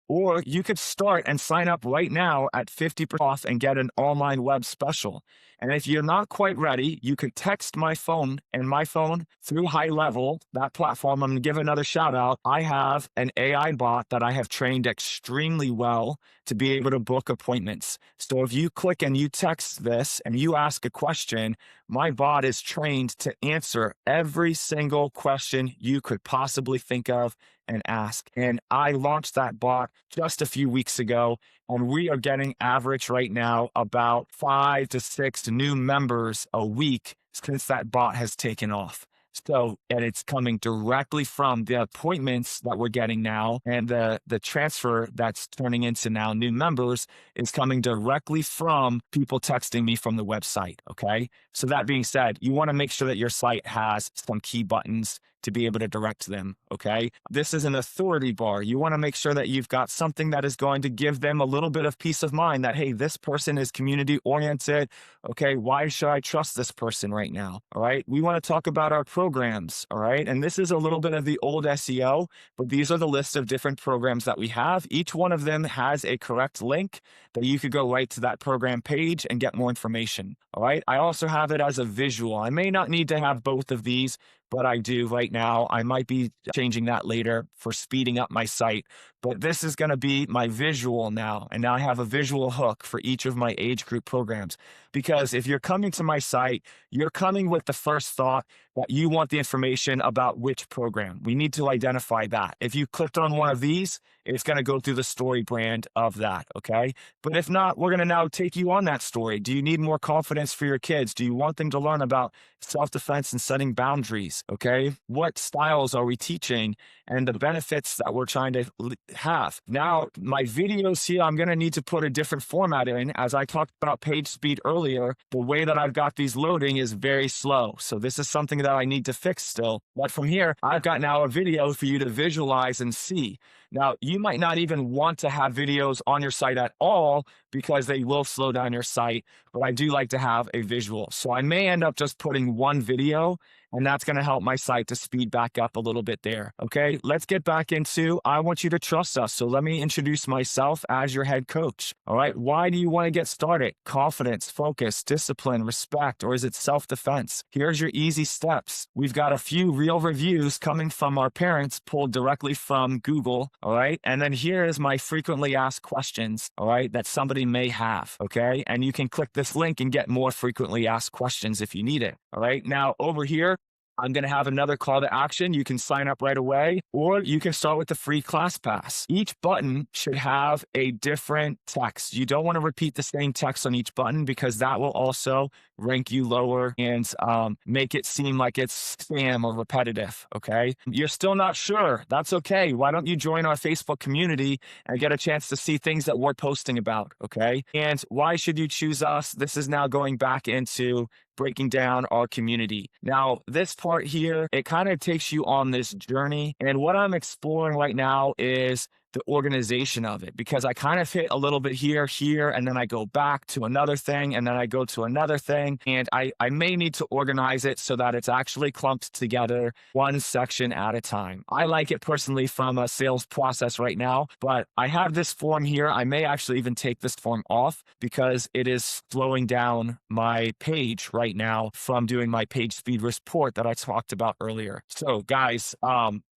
or you could start and sign up right now at 50% off and get an online web special. And if you're not quite ready, you could text my phone, and my phone through High Level, that platform. I'm going to give another shout out. I have an AI bot that I have trained extremely well to be able to book appointments. So if you click and you text this and you ask a question, my bot is trained to answer every single question you could possibly think of and ask. And I launched that bot just a few weeks ago, and we are getting average right now about 5 to 6 new members a week since that bot has taken off. So, and it's coming directly from the appointments that we're getting now, and the transfer that's turning into now new members is coming directly from people texting me from the website. Okay. So that being said, you want to make sure that your site has some key buttons to be able to direct them. Okay. This is an authority bar. You want to make sure that you've got something that is going to give them a little bit of peace of mind that, hey, this person is community oriented. Okay. Why should I trust this person right now? All right. We want to talk about our programs. All right. And this is a little bit of the old SEO, but these are the list of different programs that we have. Each one of them has a correct link that you could go right to that program page and get more information. All right. I also have it as a visual. I may not need to have both of these, but I do right now. I might be changing that later for speeding up my site, but this is going to be my visual now. And now I have a visual hook for each of my age group programs. Because if you're coming to my site, you're coming with the first thought that you want the information about which program. We need to identify that. If you clicked on one of these, it's going to go through the story brand of that. Okay. But if not, we're going to now take you on that story. Do you need more confidence for your kids? Do you want them to learn about self-defense and setting boundaries? Okay. What styles are we teaching and the benefits that we're trying to have? Now, my videos here, I'm going to need to put a different format in. As I talked about page speed earlier, the way that I've got these loading is very slow. So this is something that I need to fix still. But from here, I've got now a video for you to visualize and see. Now, you might not even want to have videos on your site at all because they will slow down your site, but I do like to have a visual. So I may end up just putting one video, and that's going to help my site to speed back up a little bit there. Okay, let's get back into, I want you to trust us. So let me introduce myself as your head coach. All right, why do you want to get started? Confidence, focus, discipline, respect, or is it self-defense? Here's your easy steps. We've got a few real reviews coming from our parents pulled directly from Google. All right, and then here is my frequently asked questions, all right, that somebody may have. Okay, and you can click this link and get more frequently asked questions if you need it. All right, now over here, I'm going to have another call to action. You can sign up right away, or you can start with the free class pass. Each button should have a different text. You don't want to repeat the same text on each button because that will also rank you lower and make it seem like it's spam or repetitive. Okay. You're still not sure. That's okay. Why don't you join our Facebook community and get a chance to see things that we're posting about? Okay. And why should you choose us? This is now going back into breaking down our community. Now, this part here, it kind of takes you on this journey. And what I'm exploring right now is the organization of it, because I kind of hit a little bit here, and then I go back to another thing, and then I go to another thing. And I may need to organize it so that it's actually clumped together one section at a time. I like it personally from a sales process right now, but I have this form here. I may actually even take this form off because it is slowing down my page right now from doing my page speed report that I talked about earlier. So guys,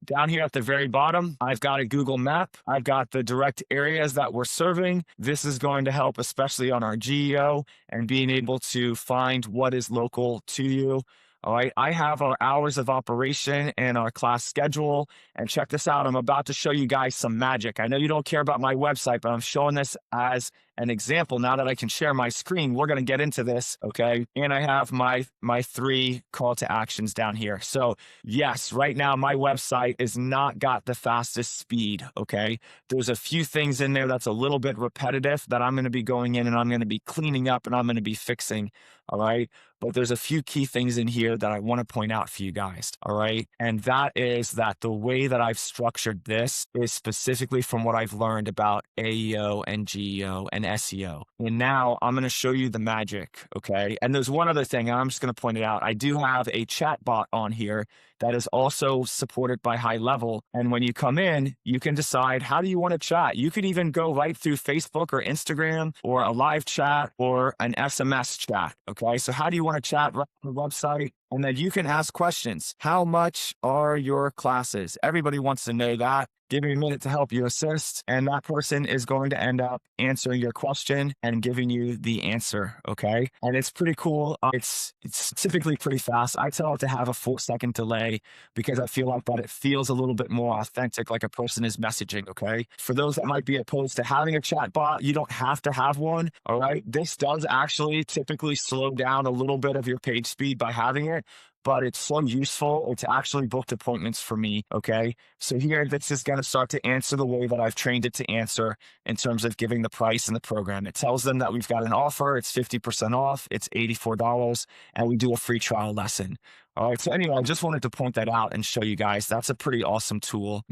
down here at the very bottom, I've got a Google map. I've got the direct areas that we're serving. This is going to help, especially on our GEO and being able to find what is local to you. All right, I have our hours of operation and our class schedule. And check this out. I'm about to show you guys some magic. I know you don't care about my website, but I'm showing this as an example. Now that I can share my screen, we're going to get into this, okay? And I have my 3 call to actions down here. So yes, right now my website is not got the fastest speed, okay? There's a few things in there that's a little bit repetitive that I'm going to be going in and I'm going to be cleaning up and I'm going to be fixing, all right? But there's a few key things in here that I want to point out for you guys, all right? And that is that the way that I've structured this is specifically from what I've learned about AEO and GEO and SEO. And now I'm going to show you the magic, okay? And there's one other thing, and I'm just going to point it out. I do have a chat bot on here that is also supported by High Level. And when you come in, you can decide how do you want to chat. You could even go right through Facebook or Instagram or a live chat or an SMS chat, okay? So how do you want to chat right on the website? And then you can ask questions. How much are your classes? Everybody wants to know that. Give me a minute to help you assist. And that person is going to end up answering your question and giving you the answer, okay? And it's pretty cool. It's typically pretty fast. I tell it to have a 4-second delay because I feel like that it feels a little bit more authentic, like a person is messaging, okay? For those that might be opposed to having a chat bot, you don't have to have one, all right? This does actually typically slow down a little bit of your page speed by having it, but it's so useful. It's actually booked appointments for me, okay? So here, this is going to start to answer the way that I've trained it to answer in terms of giving the price and the program. It tells them that we've got an offer. It's 50% off. It's $84, and we do a free trial lesson. All right, so anyway, I just wanted to point that out and show you guys. That's a pretty awesome tool.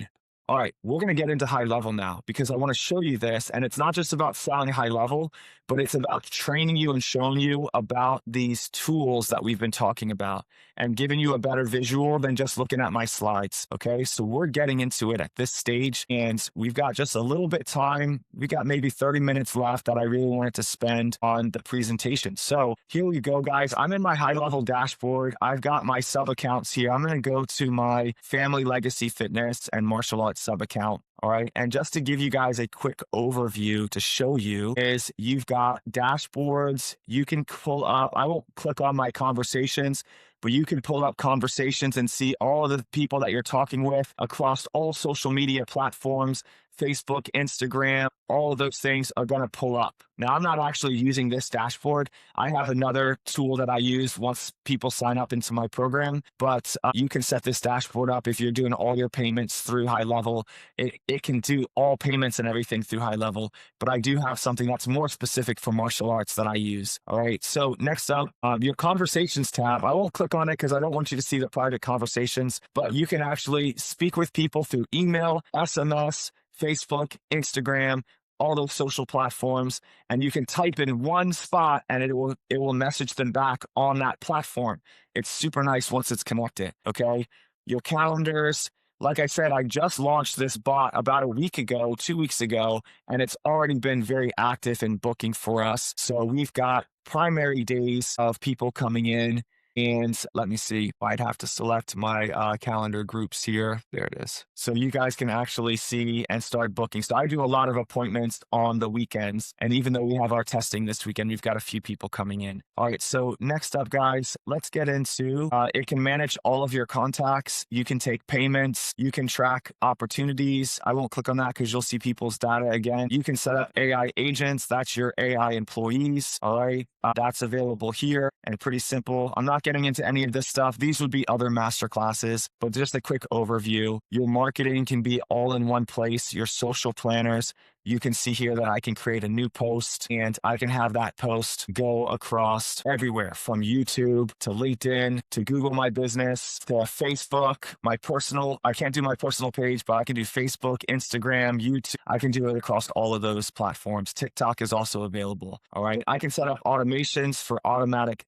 All right, we're going to get into High Level now because I want to show you this. And it's not just about selling High Level, but it's about training you and showing you about these tools that we've been talking about. and giving you a better visual than just looking at my slides. Okay, so we're getting into it at this stage, and we've got just a little bit time. We got maybe 30 minutes left that I really wanted to spend on the presentation. So here we go, guys. I'm in my high level dashboard. I've got my sub accounts here. I'm going to go to my family legacy fitness and martial arts sub account. All right. And just to give you guys a quick overview to show you is you've got dashboards. You can pull up, I won't click on my conversations, but you can pull up conversations and see all of the people that you're talking with across all social media platforms. Facebook, Instagram, all of those things are going to pull up. Now, I'm not actually using this dashboard. I have another tool that I use once people sign up into my program, but you can set this dashboard up if you're doing all your payments through high level. It can do all payments and everything through high level, but I do have something that's more specific for martial arts that I use. All right. So next up, your conversations tab. I won't click on it because I don't want you to see the private conversations, but you can actually speak with people through email, SMS, Facebook, Instagram, all those social platforms, and you can type in one spot and it will message them back on that platform. It's super nice once it's connected. Okay. Your calendars. Like I said, I just launched this bot about a week ago, 2 weeks ago, and it's already been very active in booking for us. So we've got primary days of people coming in. And let me see, I'd have to select my calendar groups here. There it is. So you guys can actually see and start booking. So I do a lot of appointments on the weekends. And even though we have our testing this weekend, we've got a few people coming in. All right, so next up, guys, let's get into, it can manage all of your contacts. You can take payments. You can track opportunities. I won't click on that because you'll see people's data again. You can set up AI agents. That's your AI employees. All right, that's available here and pretty simple. I'm not getting into any of this stuff. These would be other masterclasses, but just a quick overview. Your marketing can be all in one place. Your social planners, you can see here that I can create a new post and I can have that post go across everywhere from YouTube to LinkedIn to Google My Business to Facebook, my personal, I can't do my personal page, but I can do Facebook, Instagram, YouTube. I can do it across all of those platforms. TikTok is also available. All right. I can set up automations for automatic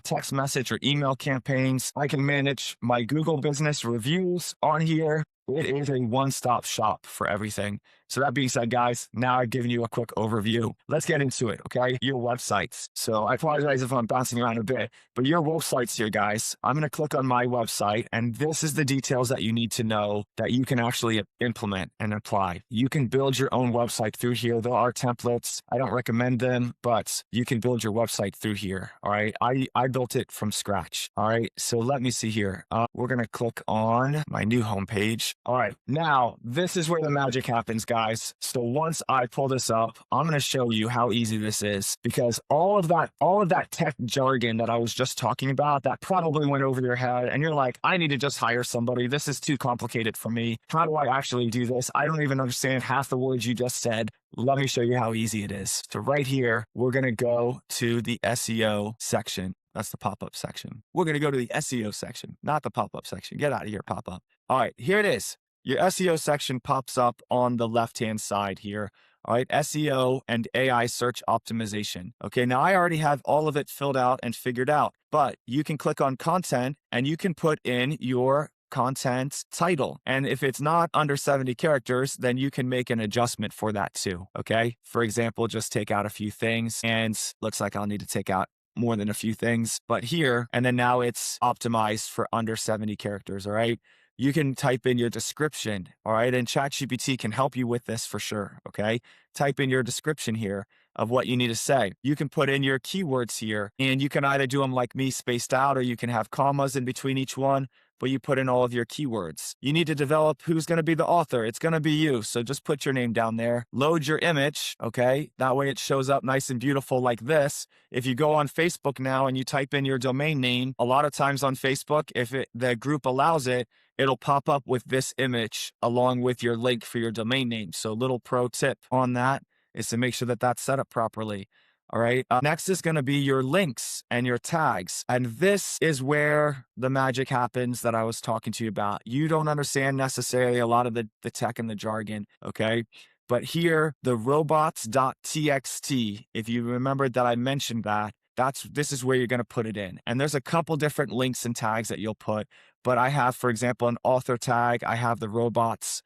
text message or email campaigns. I can manage my Google business reviews on here. It is a one-stop shop for everything. So that being said, guys, now I've given you a quick overview. Let's get into it, okay? Your websites. So I apologize if I'm bouncing around a bit, but your websites here, guys, I'm going to click on my website, and this is the details that you need to know that you can actually implement and apply. You can build your own website through here. There are templates. I don't recommend them, but you can build your website through here, all right? I built it from scratch, all right? So let me see here. We're going to click on my new homepage. All right, now this is where the magic happens, guys. So once I pull this up, I'm going to show you how easy this is, because all of that tech jargon that I was just talking about, that probably went over your head and you're like, I need to just hire somebody. This is too complicated for me. How do I actually do this? I don't even understand half the words you just said. Let me show you how easy it is. So right here, we're going to go to the SEO section. That's the pop-up section. We're going to go to the SEO section, not the pop-up section. Get out of here, pop-up. All right, here it is. Your SEO section pops up on the left-hand side here. All right, SEO and AI search optimization. Okay, now I already have all of it filled out and figured out, but you can click on content and you can put in your content title. And if it's not under 70 characters, then you can make an adjustment for that too. Okay, for example, just take out a few things, and looks like I'll need to take out more than a few things, but here, and then now it's optimized for under 70 characters. All right. You can type in your description. All right. And ChatGPT can help you with this for sure. Okay. Type in your description here of what you need to say. You can put in your keywords here, and you can either do them like me, spaced out, or you can have commas in between each one, but you put in all of your keywords. You need to develop who's going to be the author. It's going to be you. So just put your name down there. Load your image. Okay. That way it shows up nice and beautiful like this. If you go on Facebook now and you type in your domain name, a lot of times on Facebook, if the group allows it, it'll pop up with this image along with your link for your domain name. So little pro tip on that is to make sure that that's set up properly. All right. Next is going to be your links and your tags. And this is where the magic happens that I was talking to you about. You don't understand necessarily a lot of the tech and the jargon. Okay. But here, the robots.txt, if you remembered that I mentioned that, this is where you're going to put it in. And there's a couple different links and tags that you'll put, but I have, for example, an author tag. I have the robots.txt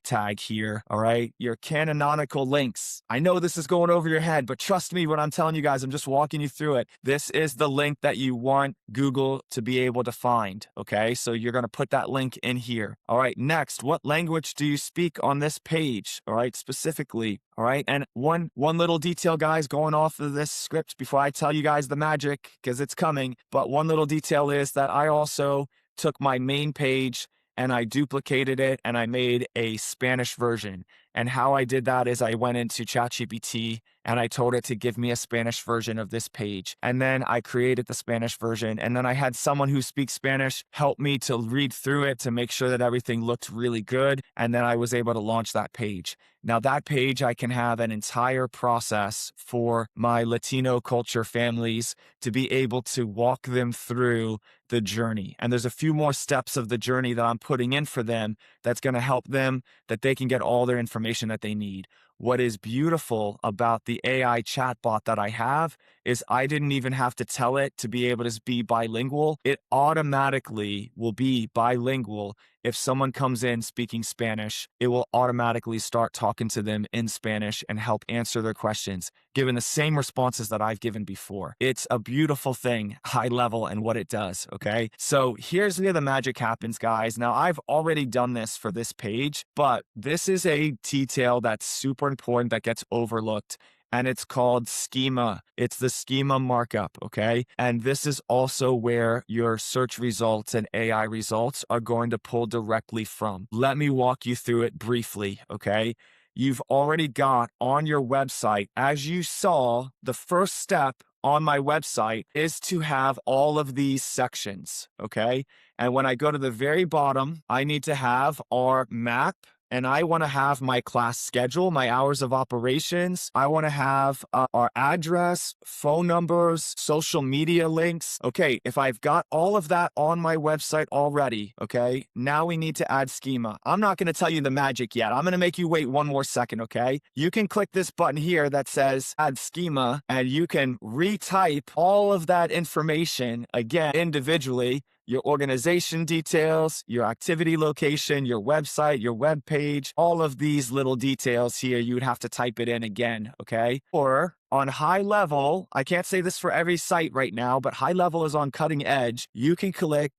tag here. All right. Your canonical links. I know this is going over your head, but trust me when I'm telling you guys, I'm just walking you through it. This is the link that you want Google to be able to find. Okay. So you're going to put that link in here. All right. Next, what language do you speak on this page? All right. Specifically. All right. And one little detail, guys, going off of this script before I tell you guys the magic, because it's coming. But one little detail is that I also took my main page and I duplicated it and I made a Spanish version. And how I did that is I went into ChatGPT and I told it to give me a Spanish version of this page. And then I created the Spanish version. And then I had someone who speaks Spanish help me to read through it to make sure that everything looked really good. And then I was able to launch that page. Now that page, I can have an entire process for my Latino culture families to be able to walk them through the journey. And there's a few more steps of the journey that I'm putting in for them that's going to help them, that they can get all their information that they need. What is beautiful about the AI chatbot that I have is I didn't even have to tell it to be able to be bilingual. It automatically will be bilingual. If someone comes in speaking Spanish, it will automatically start talking to them in Spanish and help answer their questions, given the same responses that I've given before. It's a beautiful thing, high level, and what it does, okay? So here's where the magic happens, guys. Now, I've already done this for this page, but this is a detail that's super important that gets overlooked. And it's called schema. It's the schema markup, okay? And this is also where your search results and AI results are going to pull directly from. Let me walk you through it briefly, okay? You've already got on your website, as you saw, the first step on my website is to have all of these sections, okay? And when I go to the very bottom, I need to have our map. And I want to have my class schedule, my hours of operations. I want to have our address, phone numbers, social media links. Okay, if I've got all of that on my website already, okay, now we need to add schema. I'm not going to tell you the magic yet. I'm going to make you wait one more second, okay? You can click this button here that says add schema, and you can retype all of that information again individually. Your organization details, your activity location, your website, your web page, all of these little details here, you would have to type it in again, okay? Or on high level, I can't say this for every site right now, but high level is on cutting edge. You can click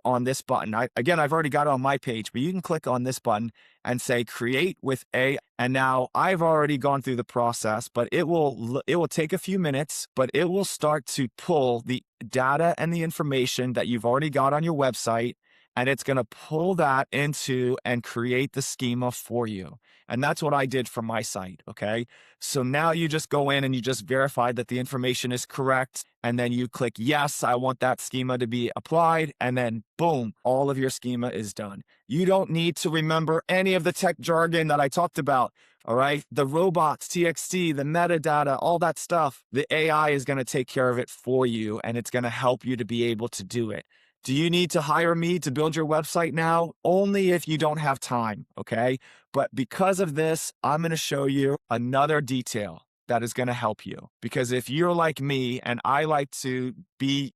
on this button. I've already got it on my page, but you can click on this button and say create with A. And now I've already gone through the process, but it will take a few minutes, but it will start to pull the data and the information that you've already got on your website, and it's going to pull that into and create the schema for you. And that's what I did for my site, okay? So now you just go in and you just verify that the information is correct, and then you click, yes, I want that schema to be applied, and then boom, all of your schema is done. You don't need to remember any of the tech jargon that I talked about, all right? The robots, TXT, the metadata, all that stuff, the AI is going to take care of it for you, and it's going to help you to be able to do it. Do you need to hire me to build your website now? Only if you don't have time, okay? But because of this, I'm going to show you another detail that is going to help you. Because if you're like me and I like to be,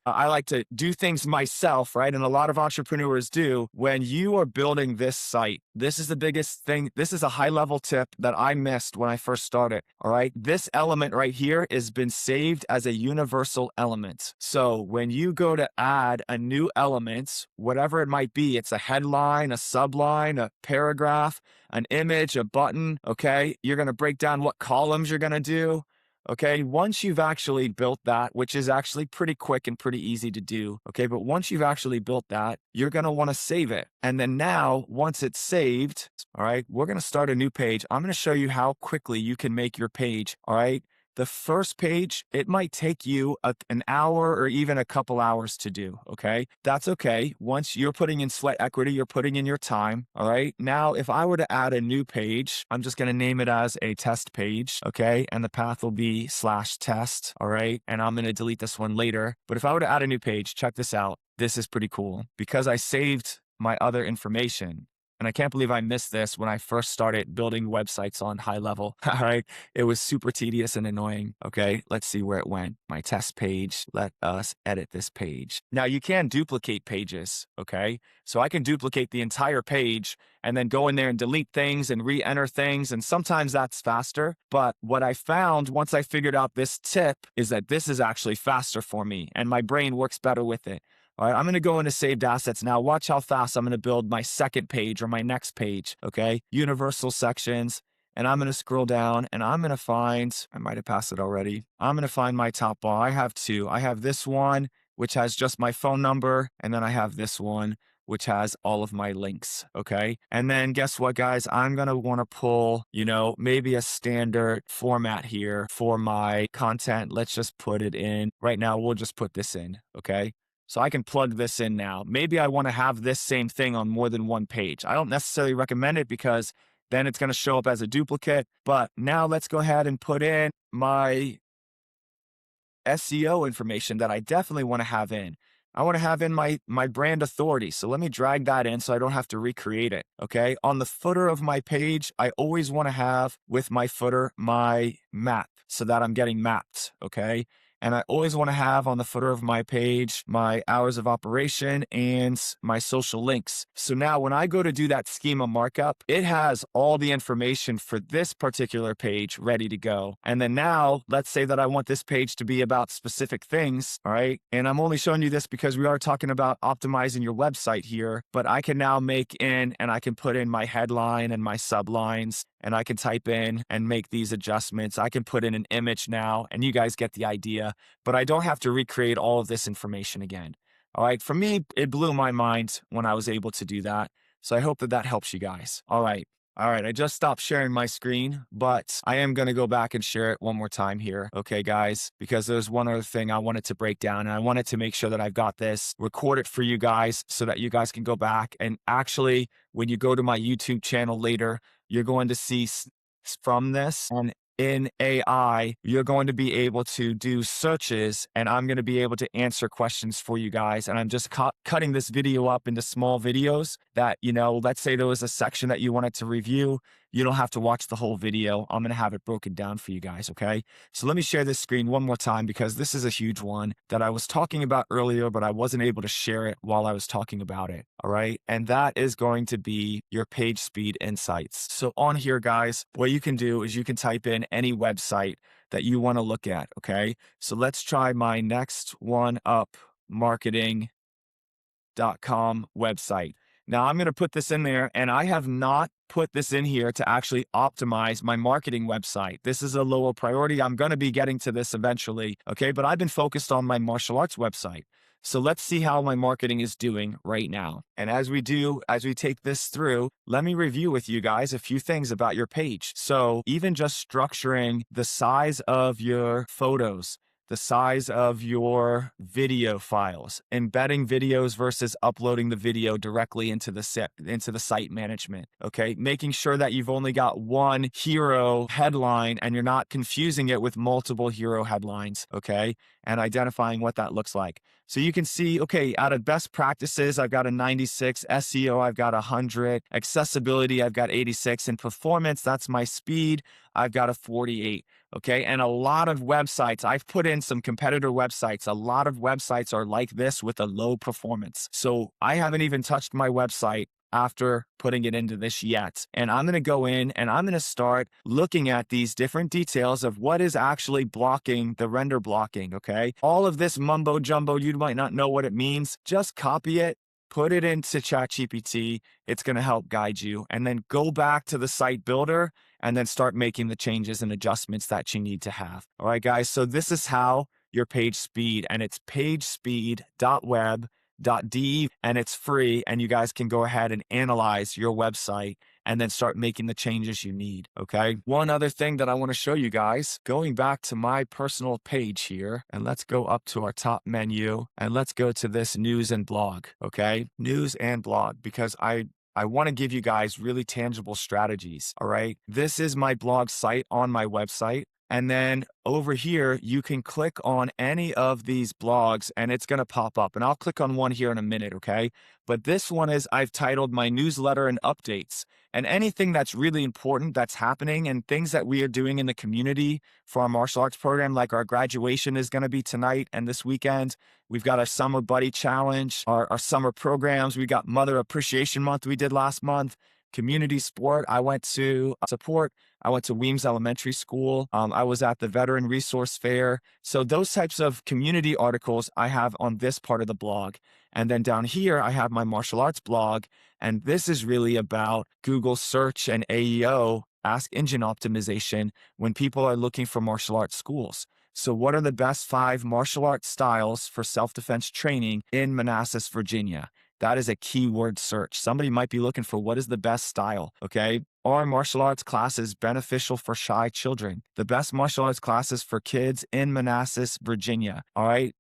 I like to do things myself, right? And a lot of entrepreneurs do. When you are building this site, this is the biggest thing. This is a high level tip that I missed when I first started. All right. This element right here has been saved as a universal element. So when you go to add a new element, whatever it might be, it's a headline, a subline, a paragraph, an image, a button. Okay. You're going to break down what columns you're going to do. Okay, once you've actually built that, which is actually pretty quick and pretty easy to do, okay, but once you've actually built that, you're going to want to save it. And then now, once it's saved, all right, we're going to start a new page. I'm going to show you how quickly you can make your page, all right? The first page, it might take you an hour or even a couple hours to do, okay? That's okay. Once you're putting in sweat equity, you're putting in your time, all right? Now, if I were to add a new page, I'm just going to name it as a test page, okay? And the path will be /test, all right? And I'm going to delete this one later. But if I were to add a new page, check this out. This is pretty cool. Because I saved my other information, And I can't believe I missed this when I first started building websites on high level. All right. It was super tedious and annoying. Okay. Let's see where it went. My test page. Let us edit this page. Now you can duplicate pages. Okay. So I can duplicate the entire page and then go in there and delete things and re-enter things. And sometimes that's faster. But what I found once I figured out this tip is that this is actually faster for me and my brain works better with it. All right, I'm going to go into saved assets now. Watch how fast I'm going to build my second page or my next page. Okay, universal sections. And I'm going to scroll down and I'm going to find, I might have passed it already. I'm going to find my top bar. I have two. I have this one, which has just my phone number. And then I have this one, which has all of my links. Okay. And then guess what, guys? I'm going to want to pull, maybe a standard format here for my content. Let's just put it in. Right now, we'll just put this in. Okay. So I can plug this in now. Maybe I want to have this same thing on more than one page. I don't necessarily recommend it because then it's going to show up as a duplicate. But now let's go ahead and put in my SEO information that I definitely want to have in. I want to have in my brand authority. So let me drag that in so I don't have to recreate it. Okay. On the footer of my page, I always want to have with my footer my map so that I'm getting mapped. Okay. And I always want to have on the footer of my page my hours of operation and my social links. So now when I go to do that schema markup, it has all the information for this particular page ready to go. And then now let's say that I want this page to be about specific things. All right. And I'm only showing you this because we are talking about optimizing your website here, but I can now make in and I can put in my headline and my sublines. And I can type in and make these adjustments. I can put in an image now, and you guys get the idea, but I don't have to recreate all of this information again. All right. For me, it blew my mind when I was able to do that. So I hope that that helps you guys. All right. All right. I just stopped sharing my screen, but I am going to go back and share it one more time here. Okay, guys, because there's one other thing I wanted to break down, and I wanted to make sure that I've got this recorded for you guys so that you guys can go back and actually, when you go to my YouTube channel later, you're going to see from this. And in AI, you're going to be able to do searches and I'm going to be able to answer questions for you guys. And I'm just cutting this video up into small videos that, let's say there was a section that you wanted to review. You don't have to watch the whole video. I'm going to have it broken down for you guys. Okay. So let me share this screen one more time because this is a huge one that I was talking about earlier, but I wasn't able to share it while I was talking about it. All right. And that is going to be your page speed insights. So on here, guys, what you can do is you can type in any website that you want to look at. Okay. So let's try my next one up, marketing.com website. Now I'm going to put this in there, and I have not put this in here to actually optimize my marketing website. This is a lower priority. I'm going to be getting to this eventually. Okay. But I've been focused on my martial arts website. So let's see how my marketing is doing right now. And as we take this through, let me review with you guys a few things about your page. So even just structuring the size of your photos, the size of your video files, embedding videos versus uploading the video directly into the site management. Okay. Making sure that you've only got one hero headline and you're not confusing it with multiple hero headlines. Okay. And identifying what that looks like. So you can see, okay, out of best practices, I've got a 96, SEO, I've got 100, accessibility, I've got 86, and performance, that's my speed, I've got a 48. Okay. And a lot of websites, I've put in some competitor websites. A lot of websites are like this with a low performance. So I haven't even touched my website after putting it into this yet. And I'm going to go in and I'm going to start looking at these different details of what is actually blocking the render blocking. Okay. All of this mumbo jumbo, you might not know what it means. Just copy it. Put it into ChatGPT. It's going to help guide you. And then go back to the site builder and then start making the changes and adjustments that you need to have. All right, guys. So this is how your page speed, and it's pagespeed.web.de, and it's free. And you guys can go ahead and analyze your website and then start making the changes you need. Okay. One other thing that I want to show you guys, going back to my personal page here, and let's go up to our top menu and let's go to this news and blog. Okay. News and blog, because I want to give you guys really tangible strategies. All right. This is my blog site on my website. And then over here, you can click on any of these blogs and it's going to pop up. And I'll click on one here in a minute, okay? But this one is I've titled my newsletter and updates. And anything that's really important that's happening and things that we are doing in the community for our martial arts program, like our graduation is going to be tonight and this weekend. We've got our Summer Buddy Challenge, our summer programs. We got Mother Appreciation Month we did last month. Community sport. I went to support. I went to Weems Elementary School. I was at the Veteran Resource Fair. So those types of community articles I have on this part of the blog. And then down here, I have my martial arts blog. And this is really about Google search and AEO, Ask Engine Optimization, when people are looking for martial arts schools. So what are the best 5 martial arts styles for self-defense training in Manassas, Virginia? That is a keyword search. Somebody might be looking for what is the best style, okay? Are martial arts classes beneficial for shy children? The best martial arts classes for kids in Manassas, Virginia, all right?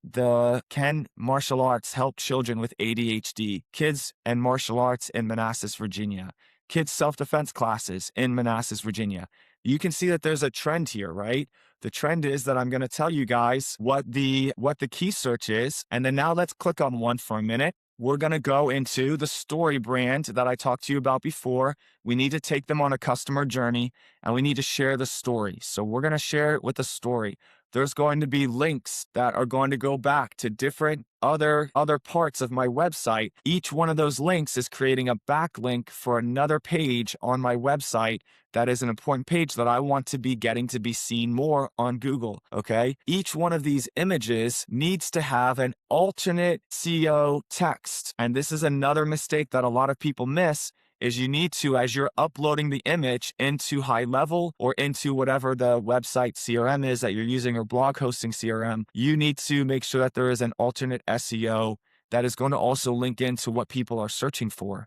Can martial arts help children with ADHD? Kids and martial arts in Manassas, Virginia. Kids self-defense classes in Manassas, Virginia. You can see that there's a trend here, right? The trend is that I'm going to tell you guys what the key search is. And then now let's click on one for a minute. We're going to go into the story brand that I talked to you about before. We need to take them on a customer journey and we need to share the story. So we're going to share it with a story. There's going to be links that are going to go back to different other parts of my website. Each one of those links is creating a backlink for another page on my website that is an important page that I want to be getting to be seen more on Google, okay? Each one of these images needs to have an alternate SEO text. And this is another mistake that a lot of people miss is you need to, as you're uploading the image into High Level or into whatever the website CRM is that you're using or blog hosting CRM, you need to make sure that there is an alternate SEO that is going to also link into what people are searching for.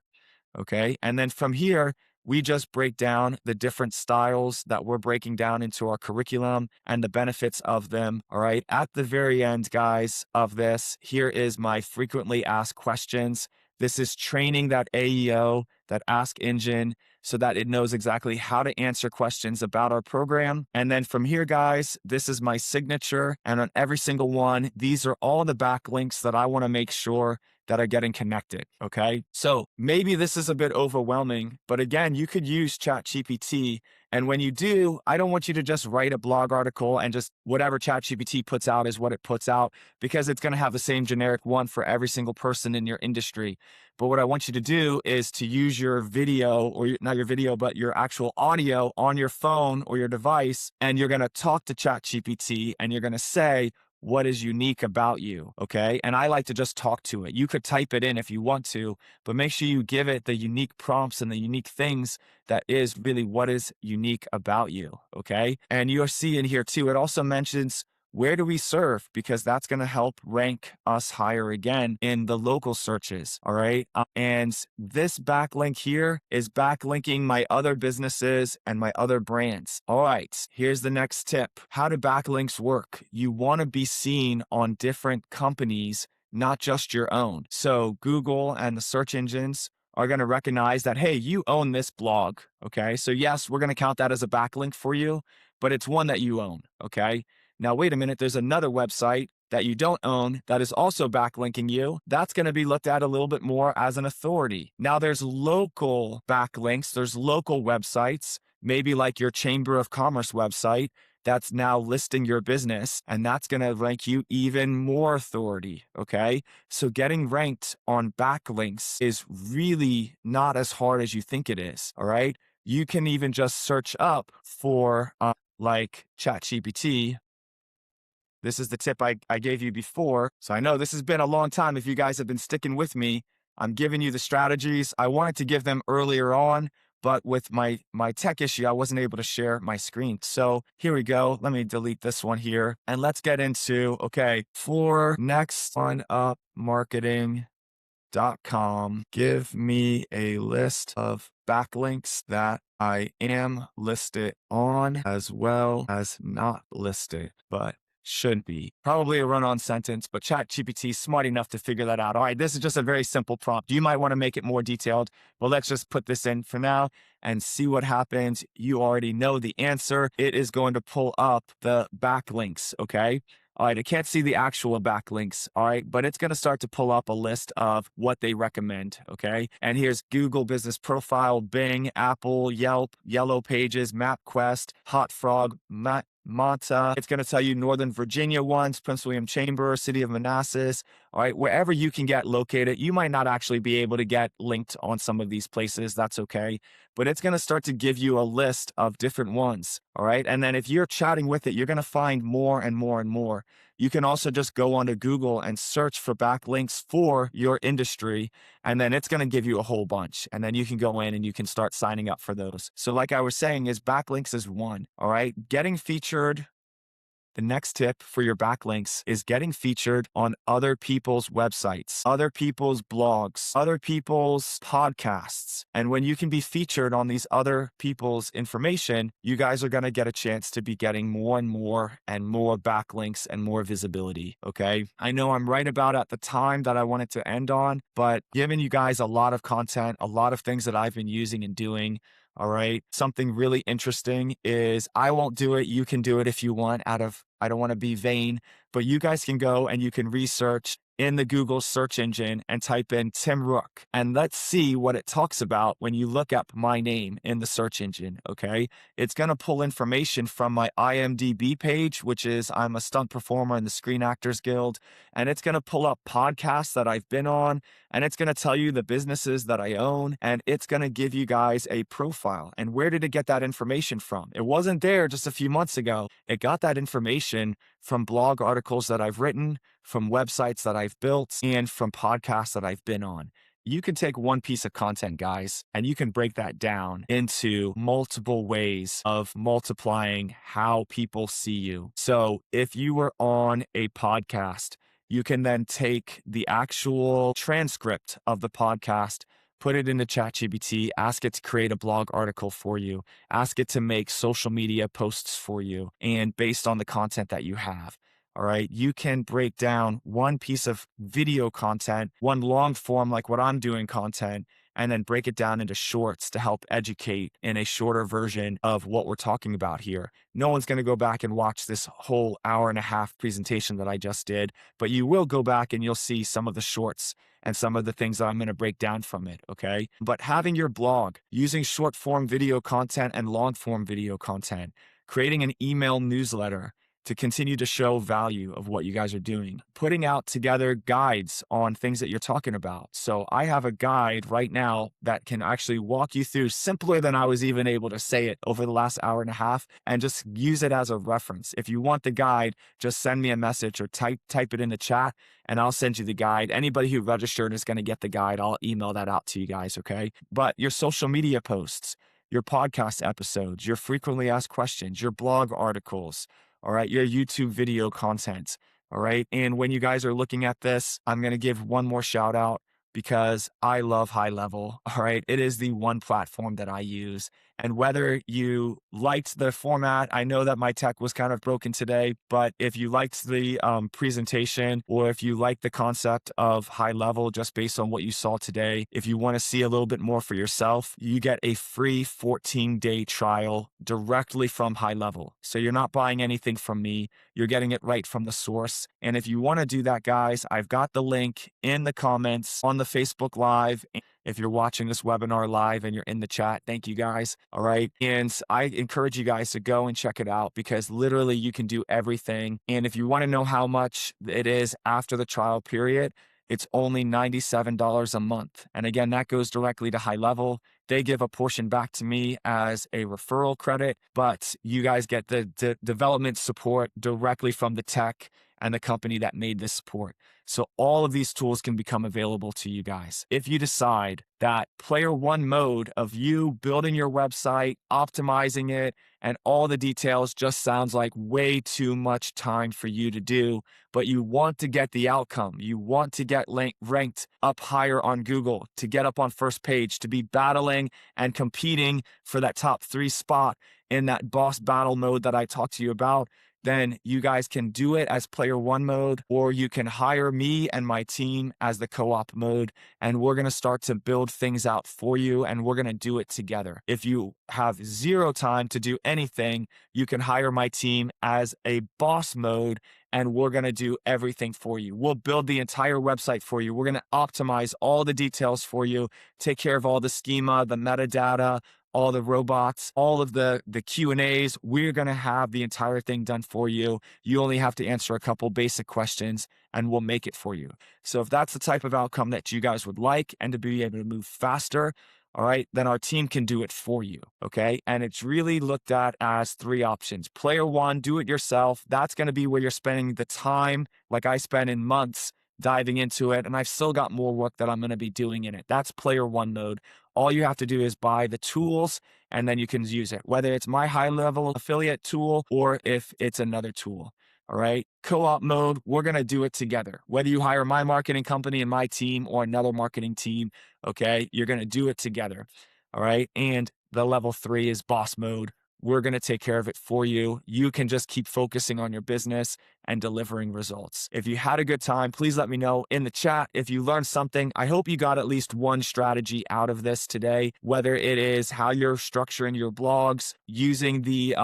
Okay. And then from here, we just break down the different styles that we're breaking down into our curriculum and the benefits of them. All right. At the very end, guys, of this, here is my frequently asked questions. This is training that AEO, that Ask Engine, so that it knows exactly how to answer questions about our program. And then from here, guys, this is my signature. And on every single one, these are all the backlinks that I want to make sure that are getting connected, okay? So maybe this is a bit overwhelming, but again, you could use ChatGPT. And when you do, I don't want you to just write a blog article and just whatever ChatGPT puts out is what it puts out, because it's going to have the same generic one for every single person in your industry. But what I want you to do is to use your video, or not your video, but your actual audio on your phone or your device, and you're going to talk to ChatGPT and you're going to say, what is unique about you, okay? And I like to just talk to it. You could type it in if you want to, but make sure you give it the unique prompts and the unique things that is really what is unique about you, okay? And you'll see in here too, it also mentions where do we serve, because that's going to help rank us higher again in the local searches, all right? And this backlink here is backlinking my other businesses and my other brands. All right, here's the next tip. How do backlinks work? You want to be seen on different companies, not just your own. So Google and the search engines are going to recognize that, hey, you own this blog, okay? So yes, we're going to count that as a backlink for you, but it's one that you own, okay? Now, wait a minute, there's another website that you don't own that is also backlinking you. That's going to be looked at a little bit more as an authority. Now, there's local backlinks. There's local websites, maybe like your Chamber of Commerce website that's now listing your business, and that's going to rank you even more authority, okay? So getting ranked on backlinks is really not as hard as you think it is, all right? You can even just search up for like ChatGPT. This is the tip I gave you before. So I know this has been a long time. If you guys have been sticking with me, I'm giving you the strategies. I wanted to give them earlier on, but with my tech issue, I wasn't able to share my screen. So here we go. Let me delete this one here. And let's get into, okay, for next one up, marketing.com, give me a list of backlinks that I am listed on as well as not listed, but should be. Probably a run-on sentence, but ChatGPT is smart enough to figure that out. All right, this is just a very simple prompt. You might want to make it more detailed, but let's just put this in for now and see what happens. You already know the answer. It is going to pull up the backlinks, okay? All right, I can't see the actual backlinks, all right, but it's going to start to pull up a list of what they recommend, okay? And here's Google Business Profile, Bing, Apple, Yelp, Yellow Pages, MapQuest, Hot Frog, Manta. It's going to tell you Northern Virginia ones, Prince William Chamber, City of Manassas. All right, wherever you can get located. You might not actually be able to get linked on some of these places. That's okay. But it's going to start to give you a list of different ones. All right. And then if you're chatting with it, you're going to find more and more and more. You can also just go onto Google and search for backlinks for your industry, and then it's going to give you a whole bunch. And then you can go in and you can start signing up for those. So like I was saying, is backlinks is one. All right. Getting featured. The next tip for your backlinks is getting featured on other people's websites, other people's blogs, other people's podcasts. And when you can be featured on these other people's information, you guys are going to get a chance to be getting more and more backlinks and more visibility. Okay. I know I'm right about at the time that I wanted to end on, but giving you guys a lot of content, a lot of things that I've been using and doing. All right. Something really interesting is I won't do it. You can do it if you want I don't want to be vain, but you guys can go and you can research in the Google search engine and type in Tim Rook. And let's see what it talks about when you look up my name in the search engine, okay? It's going to pull information from my IMDb page, which is I'm a stunt performer in the Screen Actors Guild. And it's going to pull up podcasts that I've been on. And it's going to tell you the businesses that I own. And it's going to give you guys a profile. And where did it get that information from? It wasn't there just a few months ago. It got that information from blog articles that I've written, from websites that I've built, and from podcasts that I've been on. You can take one piece of content, guys, and you can break that down into multiple ways of multiplying how people see you. So if you were on a podcast, you can then take the actual transcript of the podcast, put it into ChatGPT, ask it to create a blog article for you, ask it to make social media posts for you, and based on the content that you have. All right, you can break down one piece of video content, one long form like what I'm doing content, and then break it down into shorts to help educate in a shorter version of what we're talking about here. No one's going to go back and watch this whole hour-and-a-half presentation that I just did, but you will go back and you'll see some of the shorts and some of the things that I'm going to break down from it, okay? But having your blog, using short-form video content and long-form video content, creating an email newsletter, to continue to show value of what you guys are doing, putting out together guides on things that you're talking about. So I have a guide right now that can actually walk you through simpler than I was even able to say it over the last hour and a half, and just use it as a reference. If you want the guide, just send me a message or type it in the chat and I'll send you the guide. Anybody who registered is going to get the guide. I'll email that out to you guys, okay? But your social media posts, your podcast episodes, your frequently asked questions, your blog articles, all right, your YouTube video content, all right? And when you guys are looking at this, I'm going to give one more shout out because I love High Level, all right? It is the one platform that I use. And whether you liked the format, I know that my tech was kind of broken today, but if you liked the presentation, or if you like the concept of High Level just based on what you saw today, if you want to see a little bit more for yourself, you get a free 14-day trial directly from High Level. So you're not buying anything from me. You're getting it right from the source. And if you want to do that, guys, I've got the link in the comments on the Facebook Live. If you're watching this webinar live and you're in the chat, thank you guys. All right. And I encourage you guys to go and check it out because literally you can do everything. And if you want to know how much it is after the trial period, it's only $97 a month. And again, that goes directly to High Level. They give a portion back to me as a referral credit, but you guys get the development support directly from the tech and the company that made this support. So all of these tools can become available to you guys. If you decide that player one mode of you building your website, optimizing it, and all the details just sounds like way too much time for you to do, but you want to get the outcome. You want to get ranked up higher on Google, to get up on first page, to be battling and competing for that top 3 spot in that boss battle mode that I talked to you about, then you guys can do it as player one mode, or you can hire me and my team as the co-op mode, and we're going to start to build things out for you, and we're going to do it together. If you have zero time to do anything, you can hire my team as a boss mode, and we're going to do everything for you. We'll build the entire website for you. We're going to optimize all the details for you, take care of all the schema, the metadata, all the robots, all of the Q&As. We're going to have the entire thing done for you. You only have to answer a couple basic questions and we'll make it for you. So if that's the type of outcome that you guys would like and to be able to move faster, all right, then our team can do it for you, okay? And it's really looked at as three options. Player one, do it yourself. That's going to be where you're spending the time, like I spent in months diving into it, and I've still got more work that I'm going to be doing in it. That's player one mode. All you have to do is buy the tools, and then you can use it, whether it's my high-level affiliate tool or if it's another tool. All right. Co-op mode, we're going to do it together. Whether you hire my marketing company and my team or another marketing team, okay, you're going to do it together. All right. And the level 3 is boss mode. We're going to take care of it for you. You can just keep focusing on your business and delivering results. If you had a good time, please let me know in the chat if you learned something. I hope you got at least one strategy out of this today, whether it is how you're structuring your blogs, using the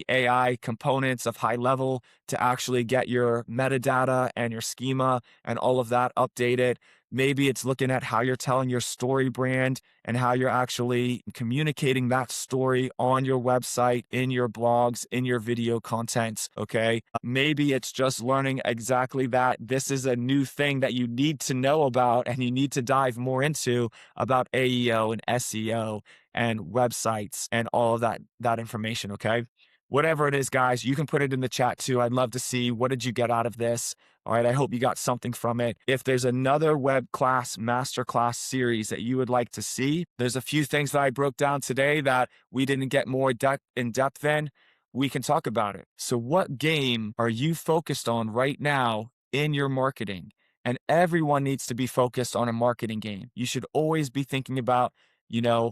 AI components of high level to actually get your metadata and your schema and all of that updated. Maybe it's looking at how you're telling your story brand and how you're actually communicating that story on your website, in your blogs, in your video content, okay? Maybe it's just learning exactly that this is a new thing that you need to know about and you need to dive more into about AEO and SEO and websites and all of that information, okay? Whatever it is, guys, you can put it in the chat too. I'd love to see what did you get out of this. All right, I hope you got something from it. If there's another web class, masterclass series that you would like to see, there's a few things that I broke down today that we didn't get more in depth in. We can talk about it. So what game are you focused on right now in your marketing? And everyone needs to be focused on a marketing game. You should always be thinking about,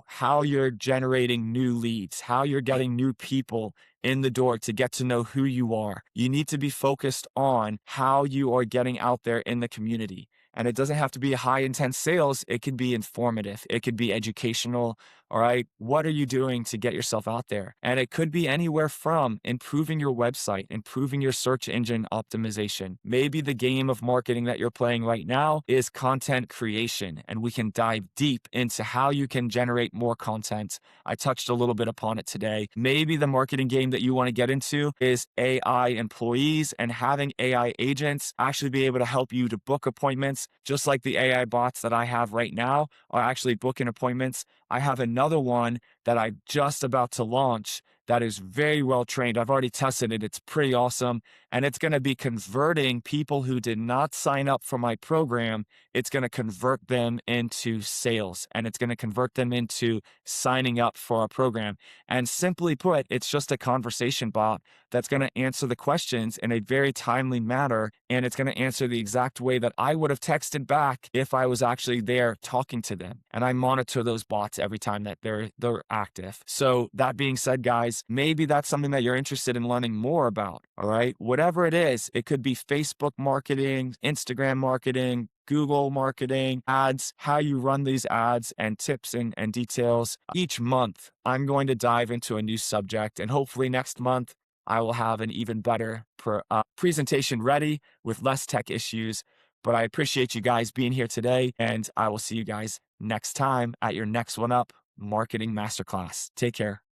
how you're generating new leads, how you're getting new people in the door to get to know who you are. You need to be focused on how you are getting out there in the community. And it doesn't have to be high intense sales. It could be informative. It could be educational. All right. What are you doing to get yourself out there? And it could be anywhere from improving your website, improving your search engine optimization. Maybe the game of marketing that you're playing right now is content creation. And we can dive deep into how you can generate more content. I touched a little bit upon it today. Maybe the marketing game that you want to get into is AI employees and having AI agents actually be able to help you to book appointments, just like the AI bots that I have right now are actually booking appointments. I have another one that I'm just about to launch that is very well trained. I've already tested it. It's pretty awesome. And it's going to be converting people who did not sign up for my program. It's going to convert them into sales, and it's going to convert them into signing up for our program. And simply put, it's just a conversation bot that's going to answer the questions in a very timely manner. And it's going to answer the exact way that I would have texted back if I was actually there talking to them. And I monitor those bots every time that they're active. So that being said, guys, maybe that's something that you're interested in learning more about. All right. Whatever it is, it could be Facebook marketing, Instagram marketing, Google marketing, ads, how you run these ads, and tips and details. Each month, I'm going to dive into a new subject, and hopefully next month, I will have an even better presentation ready with less tech issues. But I appreciate you guys being here today, and I will see you guys next time at your next one up Marketing Masterclass. Take care.